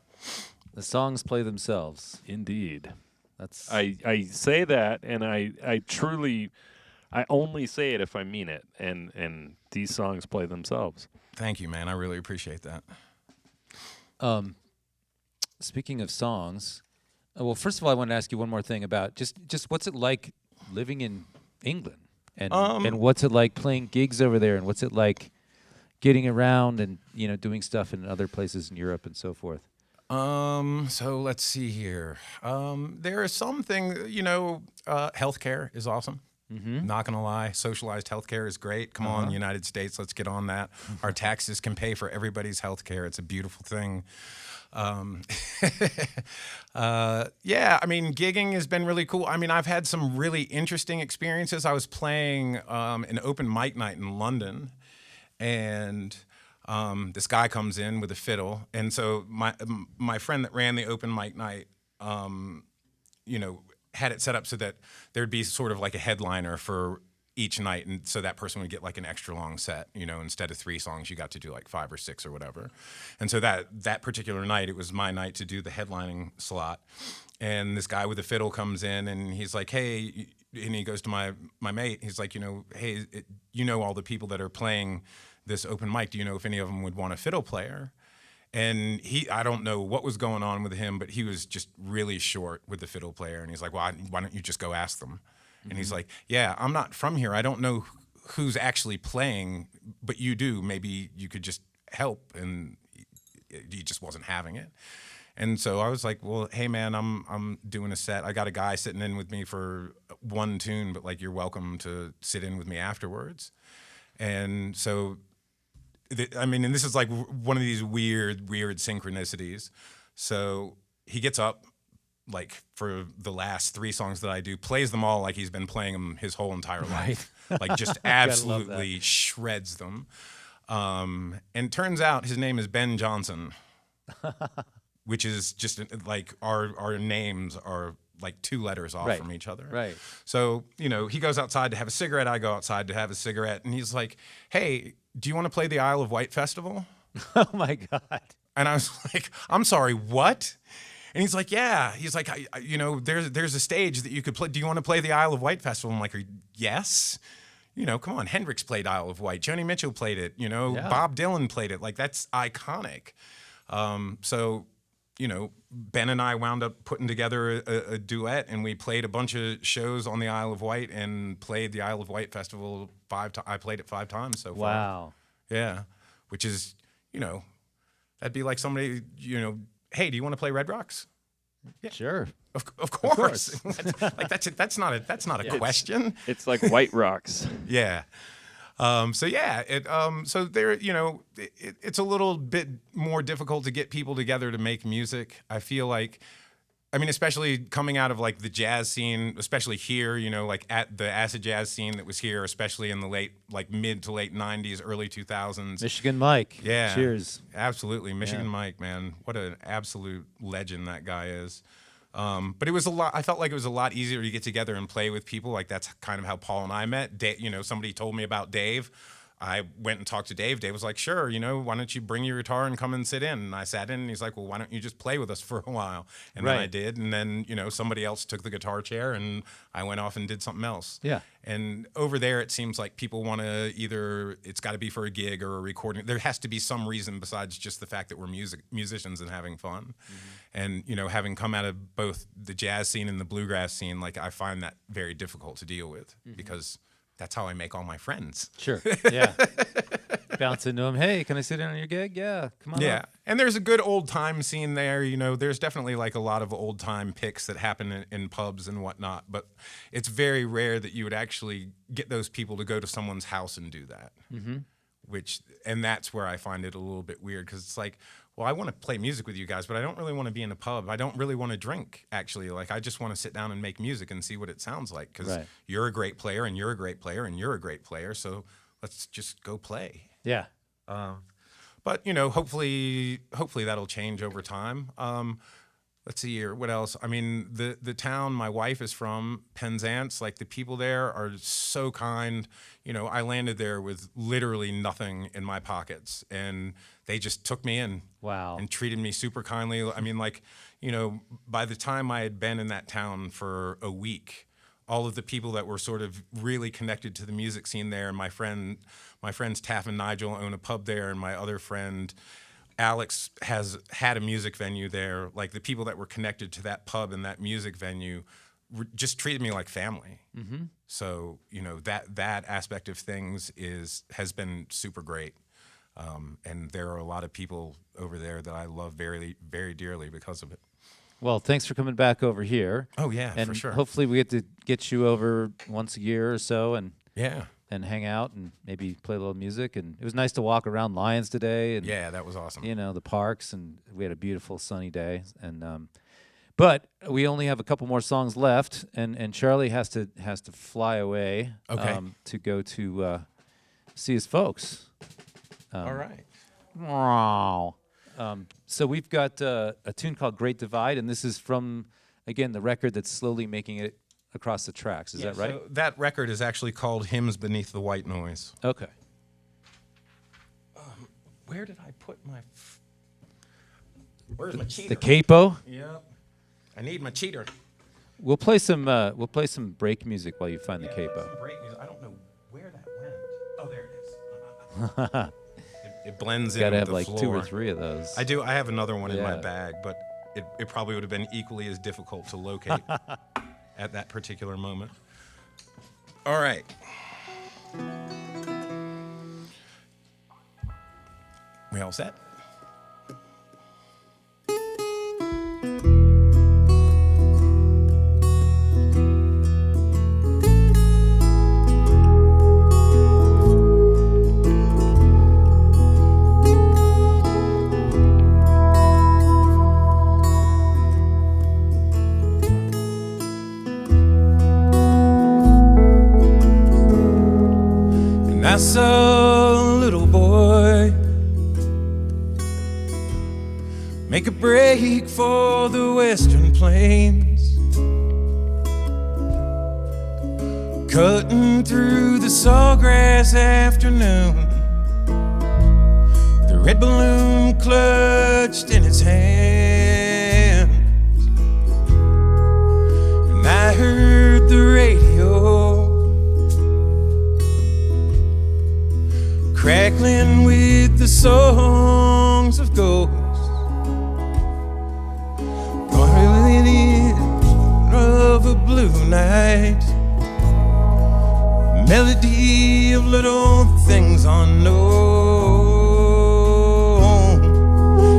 Speaker 1: The songs play themselves.
Speaker 5: Indeed.
Speaker 1: That's
Speaker 5: I say that, and I truly, I only say it if I mean it, and these songs play themselves.
Speaker 2: Thank you, man. I really appreciate that.
Speaker 1: Speaking of songs, well, first of all, I want to ask you one more thing about just what's it like living in England, and what's it like playing gigs over there, and what's it like getting around and doing stuff in other places in Europe and so forth.
Speaker 2: So let's see here. There are some things, healthcare is awesome. Not gonna lie, socialized healthcare is great. Come on, United States, let's get on that. Our taxes can pay for everybody's healthcare. It's a beautiful thing. Yeah, I mean, gigging has been really cool. I mean, I've had some really interesting experiences. I was playing an open mic night in London, and this guy comes in with a fiddle, and so my friend that ran the open mic night, had it set up so that there'd be sort of like a headliner for each night, and so that person would get like an extra long set. Instead of 3 songs, you got to do like 5 or 6 or whatever. And so that particular night, it was my night to do the headlining slot. And this guy with a fiddle comes in, and he's like, "Hey," and he goes to my mate. He's like, "Hey, all the people that are playing this open mic, do you know if any of them would want a fiddle player?" And I don't know what was going on with him, but he was just really short with the fiddle player. And he's like, "Well, why don't you just go ask them?" And he's like, "Yeah, I'm not from here. I don't know who's actually playing, but you do. Maybe you could just help." And he just wasn't having it. And so I was like, "Well, hey man, I'm doing a set. I got a guy sitting in with me for one tune, but like you're welcome to sit in with me afterwards." And so and this is like one of these weird synchronicities. So he gets up, like for the last 3 songs that I do, plays them all like he's been playing them his whole entire life, like just absolutely shreds them. And turns out his name is Ben Johnson, which is just like our names are like 2 letters off from each other.
Speaker 1: Right.
Speaker 2: So, he goes outside to have a cigarette. I go outside to have a cigarette. And he's like, "Hey, do you want to play the Isle of Wight Festival?"
Speaker 1: Oh my God.
Speaker 2: And I was like, "I'm sorry, what?" And he's like, "Yeah." He's like, there's a stage that you could play. Do you want to play the Isle of Wight Festival?" I'm like, "Yes." Come on. Hendrix played Isle of Wight. Joni Mitchell played it. Bob Dylan played it. Like, that's iconic. So, Ben and I wound up putting together a duet, and we played a bunch of shows on the Isle of Wight and played the Isle of Wight Festival 5 times. I played it 5 times so far.
Speaker 1: Wow.
Speaker 2: Yeah. Which is, that'd be like somebody, "Hey, do you want to play Red Rocks?" Yeah.
Speaker 1: Sure.
Speaker 2: Of course. That's not a question.
Speaker 4: It's like White Rocks.
Speaker 2: Yeah. So there, it's a little bit more difficult to get people together to make music. I feel like, especially coming out of like the jazz scene, especially here, like at the acid jazz scene that was here, especially in the mid to late 90s, early 2000s.
Speaker 1: Michigan Mike.
Speaker 2: Yeah.
Speaker 1: Cheers.
Speaker 2: Absolutely. Michigan Mike, man. What an absolute legend that guy is. But it was I felt like it was a lot easier to get together and play with people. Like, that's kind of how Paul and I met. Somebody told me about Dave. I went and talked to Dave. Dave was like, sure, why don't you bring your guitar and come and sit in? And I sat in, and he's like, well, why don't you just play with us for a while? And then I did. And then, somebody else took the guitar chair, and I went off and did something else.
Speaker 1: Yeah.
Speaker 2: And over there, it seems like people want to it's got to be for a gig or a recording. There has to be some reason besides just the fact that we're musicians and having fun. And, having come out of both the jazz scene and the bluegrass scene, like, I find that very difficult to deal with because that's how I make all my friends.
Speaker 1: Sure. Yeah. Bounce into them. Hey, can I sit in on your gig? Yeah. Come on.
Speaker 2: Yeah.
Speaker 1: Up.
Speaker 2: And there's a good old time scene there. There's definitely like a lot of old time picks that happen in pubs and whatnot. But it's very rare that you would actually get those people to go to someone's house and do that. And that's where I find it a little bit weird because it's like, well, I want to play music with you guys, but I don't really want to be in a pub. I don't really want to drink, actually. Like, I just want to sit down and make music and see what it sounds like because you're a great player and you're a great player and you're a great player. So let's just go play.
Speaker 1: Yeah.
Speaker 2: But, hopefully that'll change over time. Let's see here. What else? I mean, the town my wife is from, Penzance, like the people there are so kind. I landed there with literally nothing in my pockets, and they just took me in.
Speaker 1: Wow.
Speaker 2: And treated me super kindly. I mean, like, by the time I had been in that town for a week, all of the people that were sort of really connected to the music scene there, and my friends Taff and Nigel own a pub there, and my other friend Alex had a music venue there. Like, the people that were connected to that pub and that music venue just treated me like family. So, that aspect of things has been super great. And there are a lot of people over there that I love very, very dearly because of it.
Speaker 1: Well, thanks for coming back over here.
Speaker 2: Oh, yeah,
Speaker 1: and
Speaker 2: for sure.
Speaker 1: Hopefully we get to get you over once a year or so and hang out and maybe play a little music. And it was nice to walk around Lyons today. And,
Speaker 2: yeah, that was awesome.
Speaker 1: The parks, and we had a beautiful sunny day. And but we only have a couple more songs left, and Charlie has to fly away to go to see his folks.
Speaker 2: All right.
Speaker 1: Wow. So we've got a tune called Great Divide, and this is from, again, the record that's slowly making it across the tracks. Is that right?
Speaker 2: So that record is actually called Hymns Beneath the White Noise.
Speaker 1: Okay.
Speaker 2: Where did I put my... Where's my cheater?
Speaker 1: The capo?
Speaker 2: Yep. I need my cheater.
Speaker 1: We'll play some break music while you find the capo.
Speaker 2: Some break music. I don't know where that went. Oh, there it is. It blends in with the floor.
Speaker 1: Gotta have like 2 or 3 of those.
Speaker 2: I do. I have another one in my bag, but it probably would have been equally as difficult to locate at that particular moment. All right. We all set?
Speaker 3: I saw a little boy make a break for the western plains, cutting through the sawgrass afternoon, the red balloon clutched in his hands. And I heard the radio crackling with the songs of ghosts, going in of a blue night, melody of little things unknown.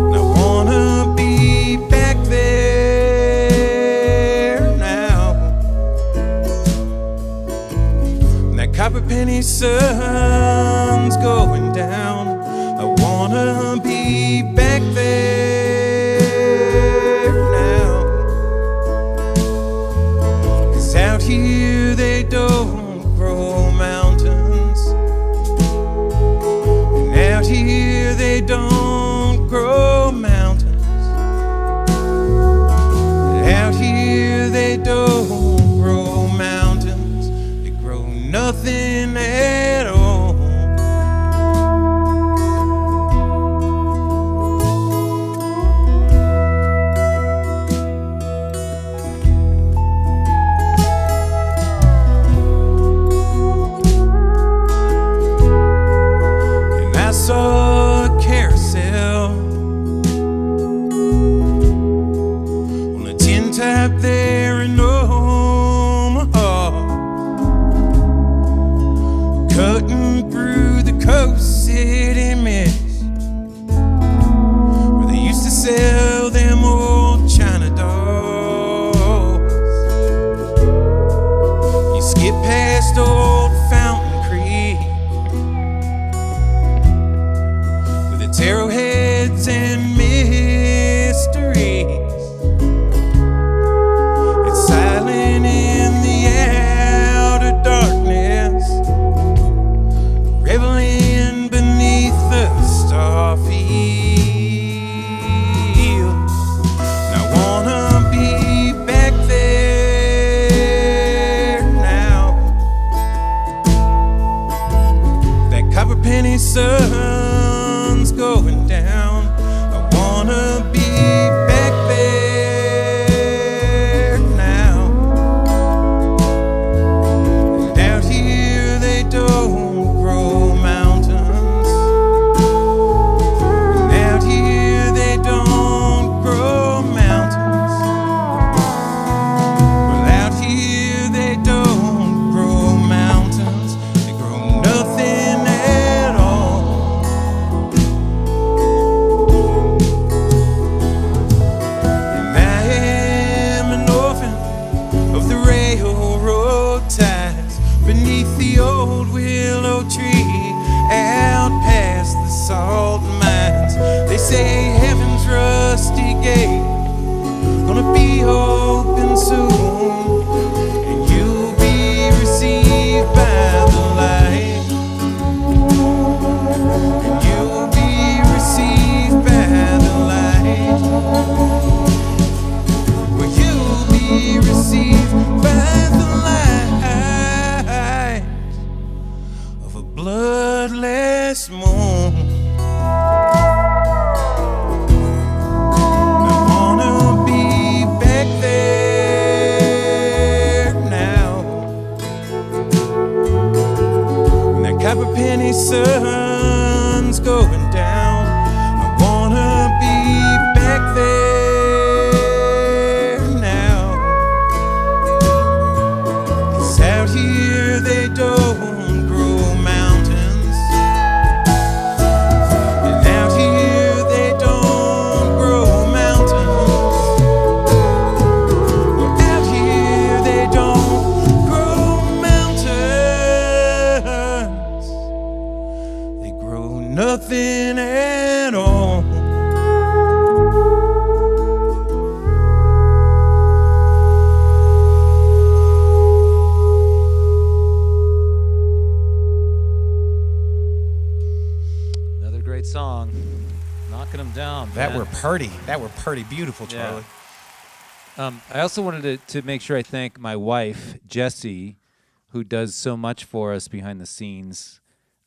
Speaker 3: And I wanna be back there now. And that copper penny sun's going down. I wanna be back there now. 'Cause out here they don't grow mountains, and out here they don't grow mountains, and out here they don't grow mountains. They grow nothing at all. top there in Omaha, cutting through the coast city mist, where they used to sell them old China dolls. You skip past old Fountain Creek with its arrowheads and mysteries. It's silent in the outer darkness, reveling beneath the star field. And I wanna be back there now. That copper penny sun's going down. I wanna be back there now. And out here they don't grow mountains. And out here they don't grow mountains. Well, out here they don't grow mountains. They grow nothing at all. And I am an orphan of the railroad ties, beneath the old willow tree, out past the salt mines. They say heaven's rusty gate gonna be open soon, and you'll be received by the light, and you'll be received by the light. Well, you'll be received by the light of a bloodless moon. I wanna be back there now. When that copper penny sun's going down, I wanna be back there now. 'Cause out here they don't grow mountains, and out here they don't grow mountains. Well, out here they don't grow mountains. They grow nothing at all.
Speaker 1: Another great song. Knocking them down.
Speaker 2: That
Speaker 1: man.
Speaker 2: were pretty beautiful, Charlie.
Speaker 1: I also wanted to make sure I thank my wife, Jessie, who does so much for us behind the scenes,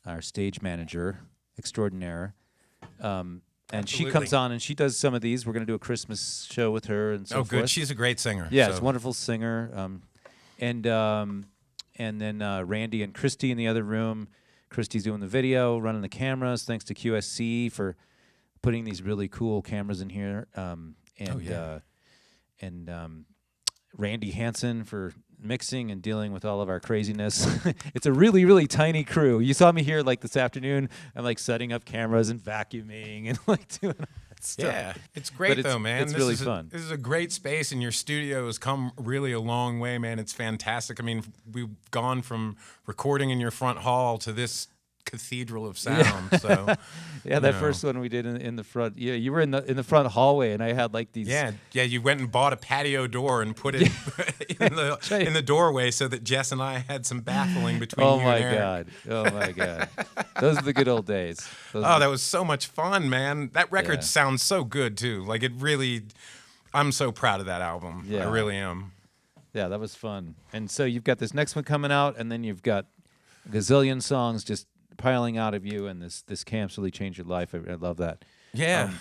Speaker 1: our stage manager extraordinaire. And she
Speaker 2: Absolutely.
Speaker 1: comes on and she does some of these. We're going to do a Christmas show with her and so
Speaker 2: Oh,
Speaker 1: forth.
Speaker 2: good. She's a great singer.
Speaker 1: Yeah,
Speaker 2: so.
Speaker 1: she's a wonderful singer. And then Randy and Christy in the other room. Christy's doing the video, running the cameras. Thanks to QSC for putting these really cool cameras in here. And Randy Hansen for mixing and dealing with all of our craziness. It's a really, really tiny crew. You saw me here like this afternoon. I'm like setting up cameras and vacuuming and like doing all that stuff.
Speaker 2: Yeah, it's great
Speaker 1: But
Speaker 2: though, man.
Speaker 1: It's really fun.
Speaker 2: This is a great space, and your studio has come really a long way, man. It's fantastic. I mean, we've gone from recording in your front hall to this cathedral of sound. So
Speaker 1: Yeah, that first one we did in the front. Yeah, you were in the front hallway, and I had like these.
Speaker 2: yeah. You went and bought a patio door and put it in the doorway so that Jess and I had some baffling between
Speaker 1: Oh
Speaker 2: you
Speaker 1: my
Speaker 2: and Eric.
Speaker 1: God! Oh my God! Those are the good old days.
Speaker 2: Oh, that was so much fun, man. That record
Speaker 1: Yeah.
Speaker 2: sounds so good too. Like it really, I'm so proud of that album.
Speaker 1: Yeah.
Speaker 2: I really am.
Speaker 1: Yeah, that was fun. And so you've got this next one coming out, and then you've got a gazillion songs just piling out of you, and this camp's really changed your life. I love that.
Speaker 2: Yeah.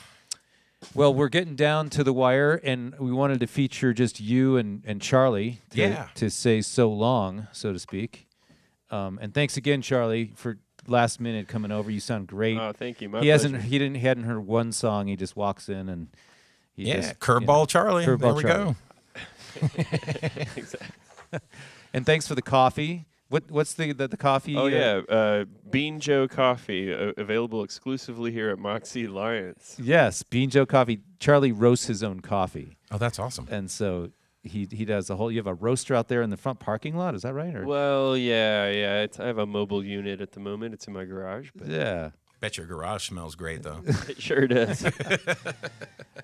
Speaker 1: Well, we're getting down to the wire, and we wanted to feature just you and Charlie to say so long, so to speak. And thanks again, Charlie, for last minute coming over. You sound great.
Speaker 4: Oh, thank you. My
Speaker 1: He
Speaker 4: pleasure.
Speaker 1: hadn't heard one song. He just walks in and he just,
Speaker 2: Curveball Charlie.
Speaker 1: Curveball
Speaker 2: there we
Speaker 1: Charlie.
Speaker 2: go.
Speaker 4: Exactly.
Speaker 1: And thanks for the coffee. What's the coffee?
Speaker 4: Oh yeah, Bean Joe Coffee, available exclusively here at Moxie Alliance.
Speaker 1: Yes, Bean Joe Coffee. Charlie roasts his own coffee,
Speaker 2: Oh, that's awesome.
Speaker 1: and so he does the whole. You have a roaster out there in the front parking lot. Is that right? Or
Speaker 4: Well, yeah. I have a mobile unit at the moment. It's in my garage, but
Speaker 1: yeah.
Speaker 2: Bet your garage smells great, though.
Speaker 4: it sure does.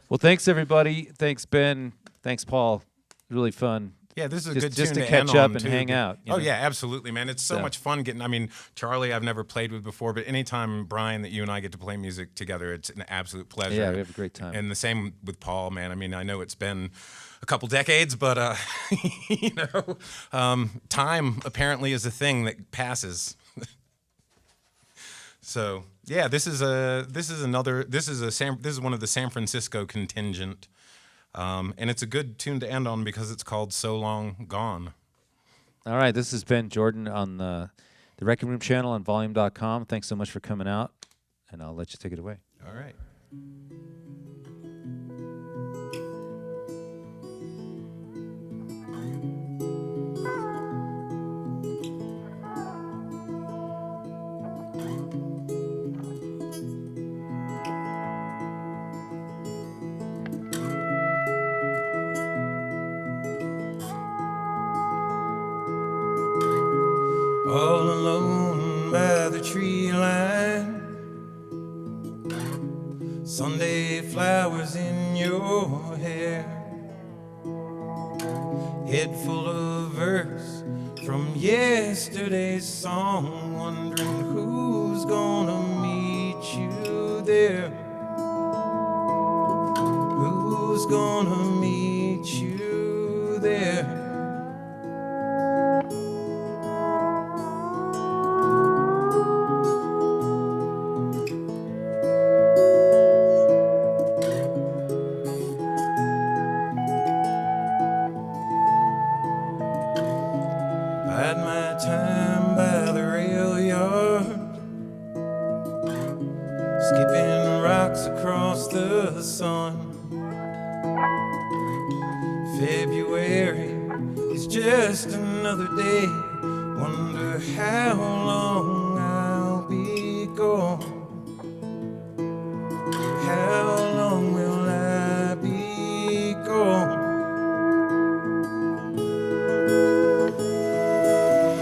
Speaker 1: Well, thanks everybody. Thanks Ben. Thanks Paul. Really fun.
Speaker 2: Yeah, this is a
Speaker 1: Just-
Speaker 2: good
Speaker 1: just
Speaker 2: tune
Speaker 1: to
Speaker 2: end
Speaker 1: catch up
Speaker 2: on,
Speaker 1: and
Speaker 2: too.
Speaker 1: hang out, you
Speaker 2: Oh
Speaker 1: know?
Speaker 2: yeah, absolutely, man. It's so
Speaker 1: So-
Speaker 2: much fun getting. I mean, Charlie, I've never played with before, but anytime Brian that you and I get to play music together, it's an absolute pleasure.
Speaker 1: Yeah, we have a great time.
Speaker 2: And the same with Paul, man. I mean, I know it's been a couple decades, but time apparently is a thing that passes. So yeah, this is one of the San Francisco contingent. And it's a good tune to end on because it's called So Long Gone.
Speaker 1: All right, this is Ben Jordan on the Wreckingroom channel on volume.com. Thanks so much for coming out, and I'll let you take it away.
Speaker 2: All right.
Speaker 3: All alone by the tree line, Sunday flowers in your hair, head full of verse from yesterday's song, wondering who's gonna meet you there, who's gonna meet you there. Bide my time by the rail yard, skipping rocks across the sun. February is just another day. Wonder how long I'll be gone. How long will I be gone?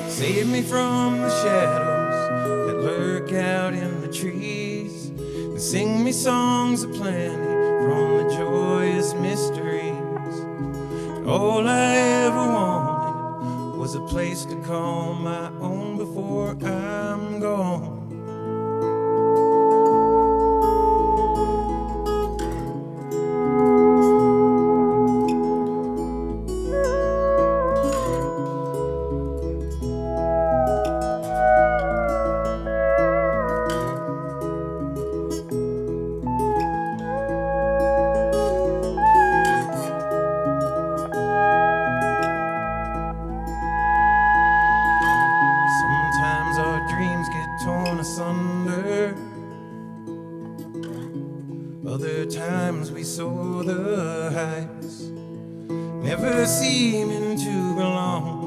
Speaker 3: Save me from the shadows that lurk out in the trees, and sing me songs of plenty from the joyous mysteries. All I ever wanted was a place to call my own before I'm gone. Sometimes our dreams get torn asunder. Other times we soar the heights, never seeming to belong.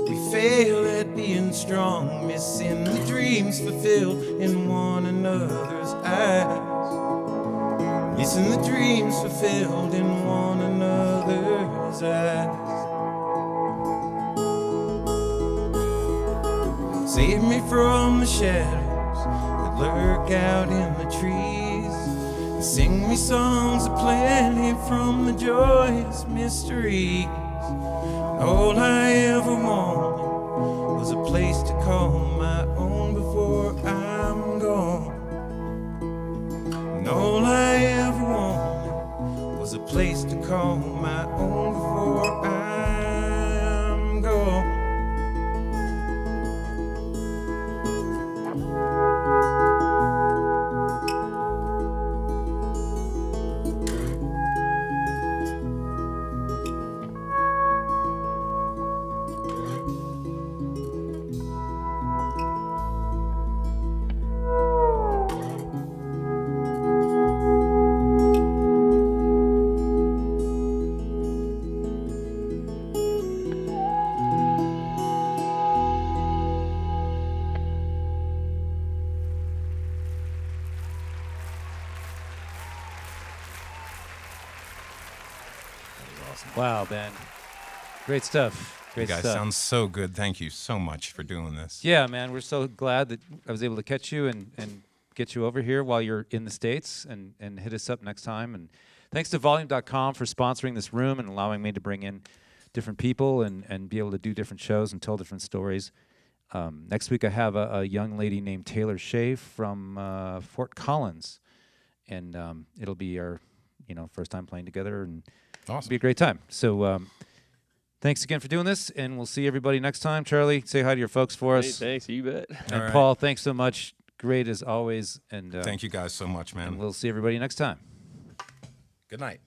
Speaker 3: We fail at being strong, missing the dreams fulfilled in one another's eyes. Missing the dreams fulfilled in one another's eyes. Save me from the shadows that lurk out in the trees, and sing me songs of plenty from the joyous mysteries. All I ever wanted was a place to call my own before I'm gone. And all I ever wanted was a place to call my own before I'm gone.
Speaker 1: Wow, Ben. Great stuff.
Speaker 2: You
Speaker 1: Great
Speaker 2: guys
Speaker 1: stuff.
Speaker 2: sound so good. Thank you so much for doing this.
Speaker 1: Yeah, man, we're so glad that I was able to catch you and get you over here while you're in the States and hit us up next time. And thanks to Volume.com for sponsoring this room and allowing me to bring in different people and be able to do different shows and tell different stories. Next week I have a young lady named Taylor Shea from Fort Collins. And it'll be our first time playing together, and
Speaker 2: Awesome.
Speaker 1: it'll be a great time. So thanks again for doing this, and we'll see everybody next time. Charlie, say hi to your folks for
Speaker 4: Hey,
Speaker 1: us.
Speaker 4: thanks, you bet.
Speaker 1: And
Speaker 2: All right.
Speaker 1: Paul, thanks so much. Great as always. And
Speaker 2: Thank you guys so much, man.
Speaker 1: and we'll see everybody next time.
Speaker 2: Good night.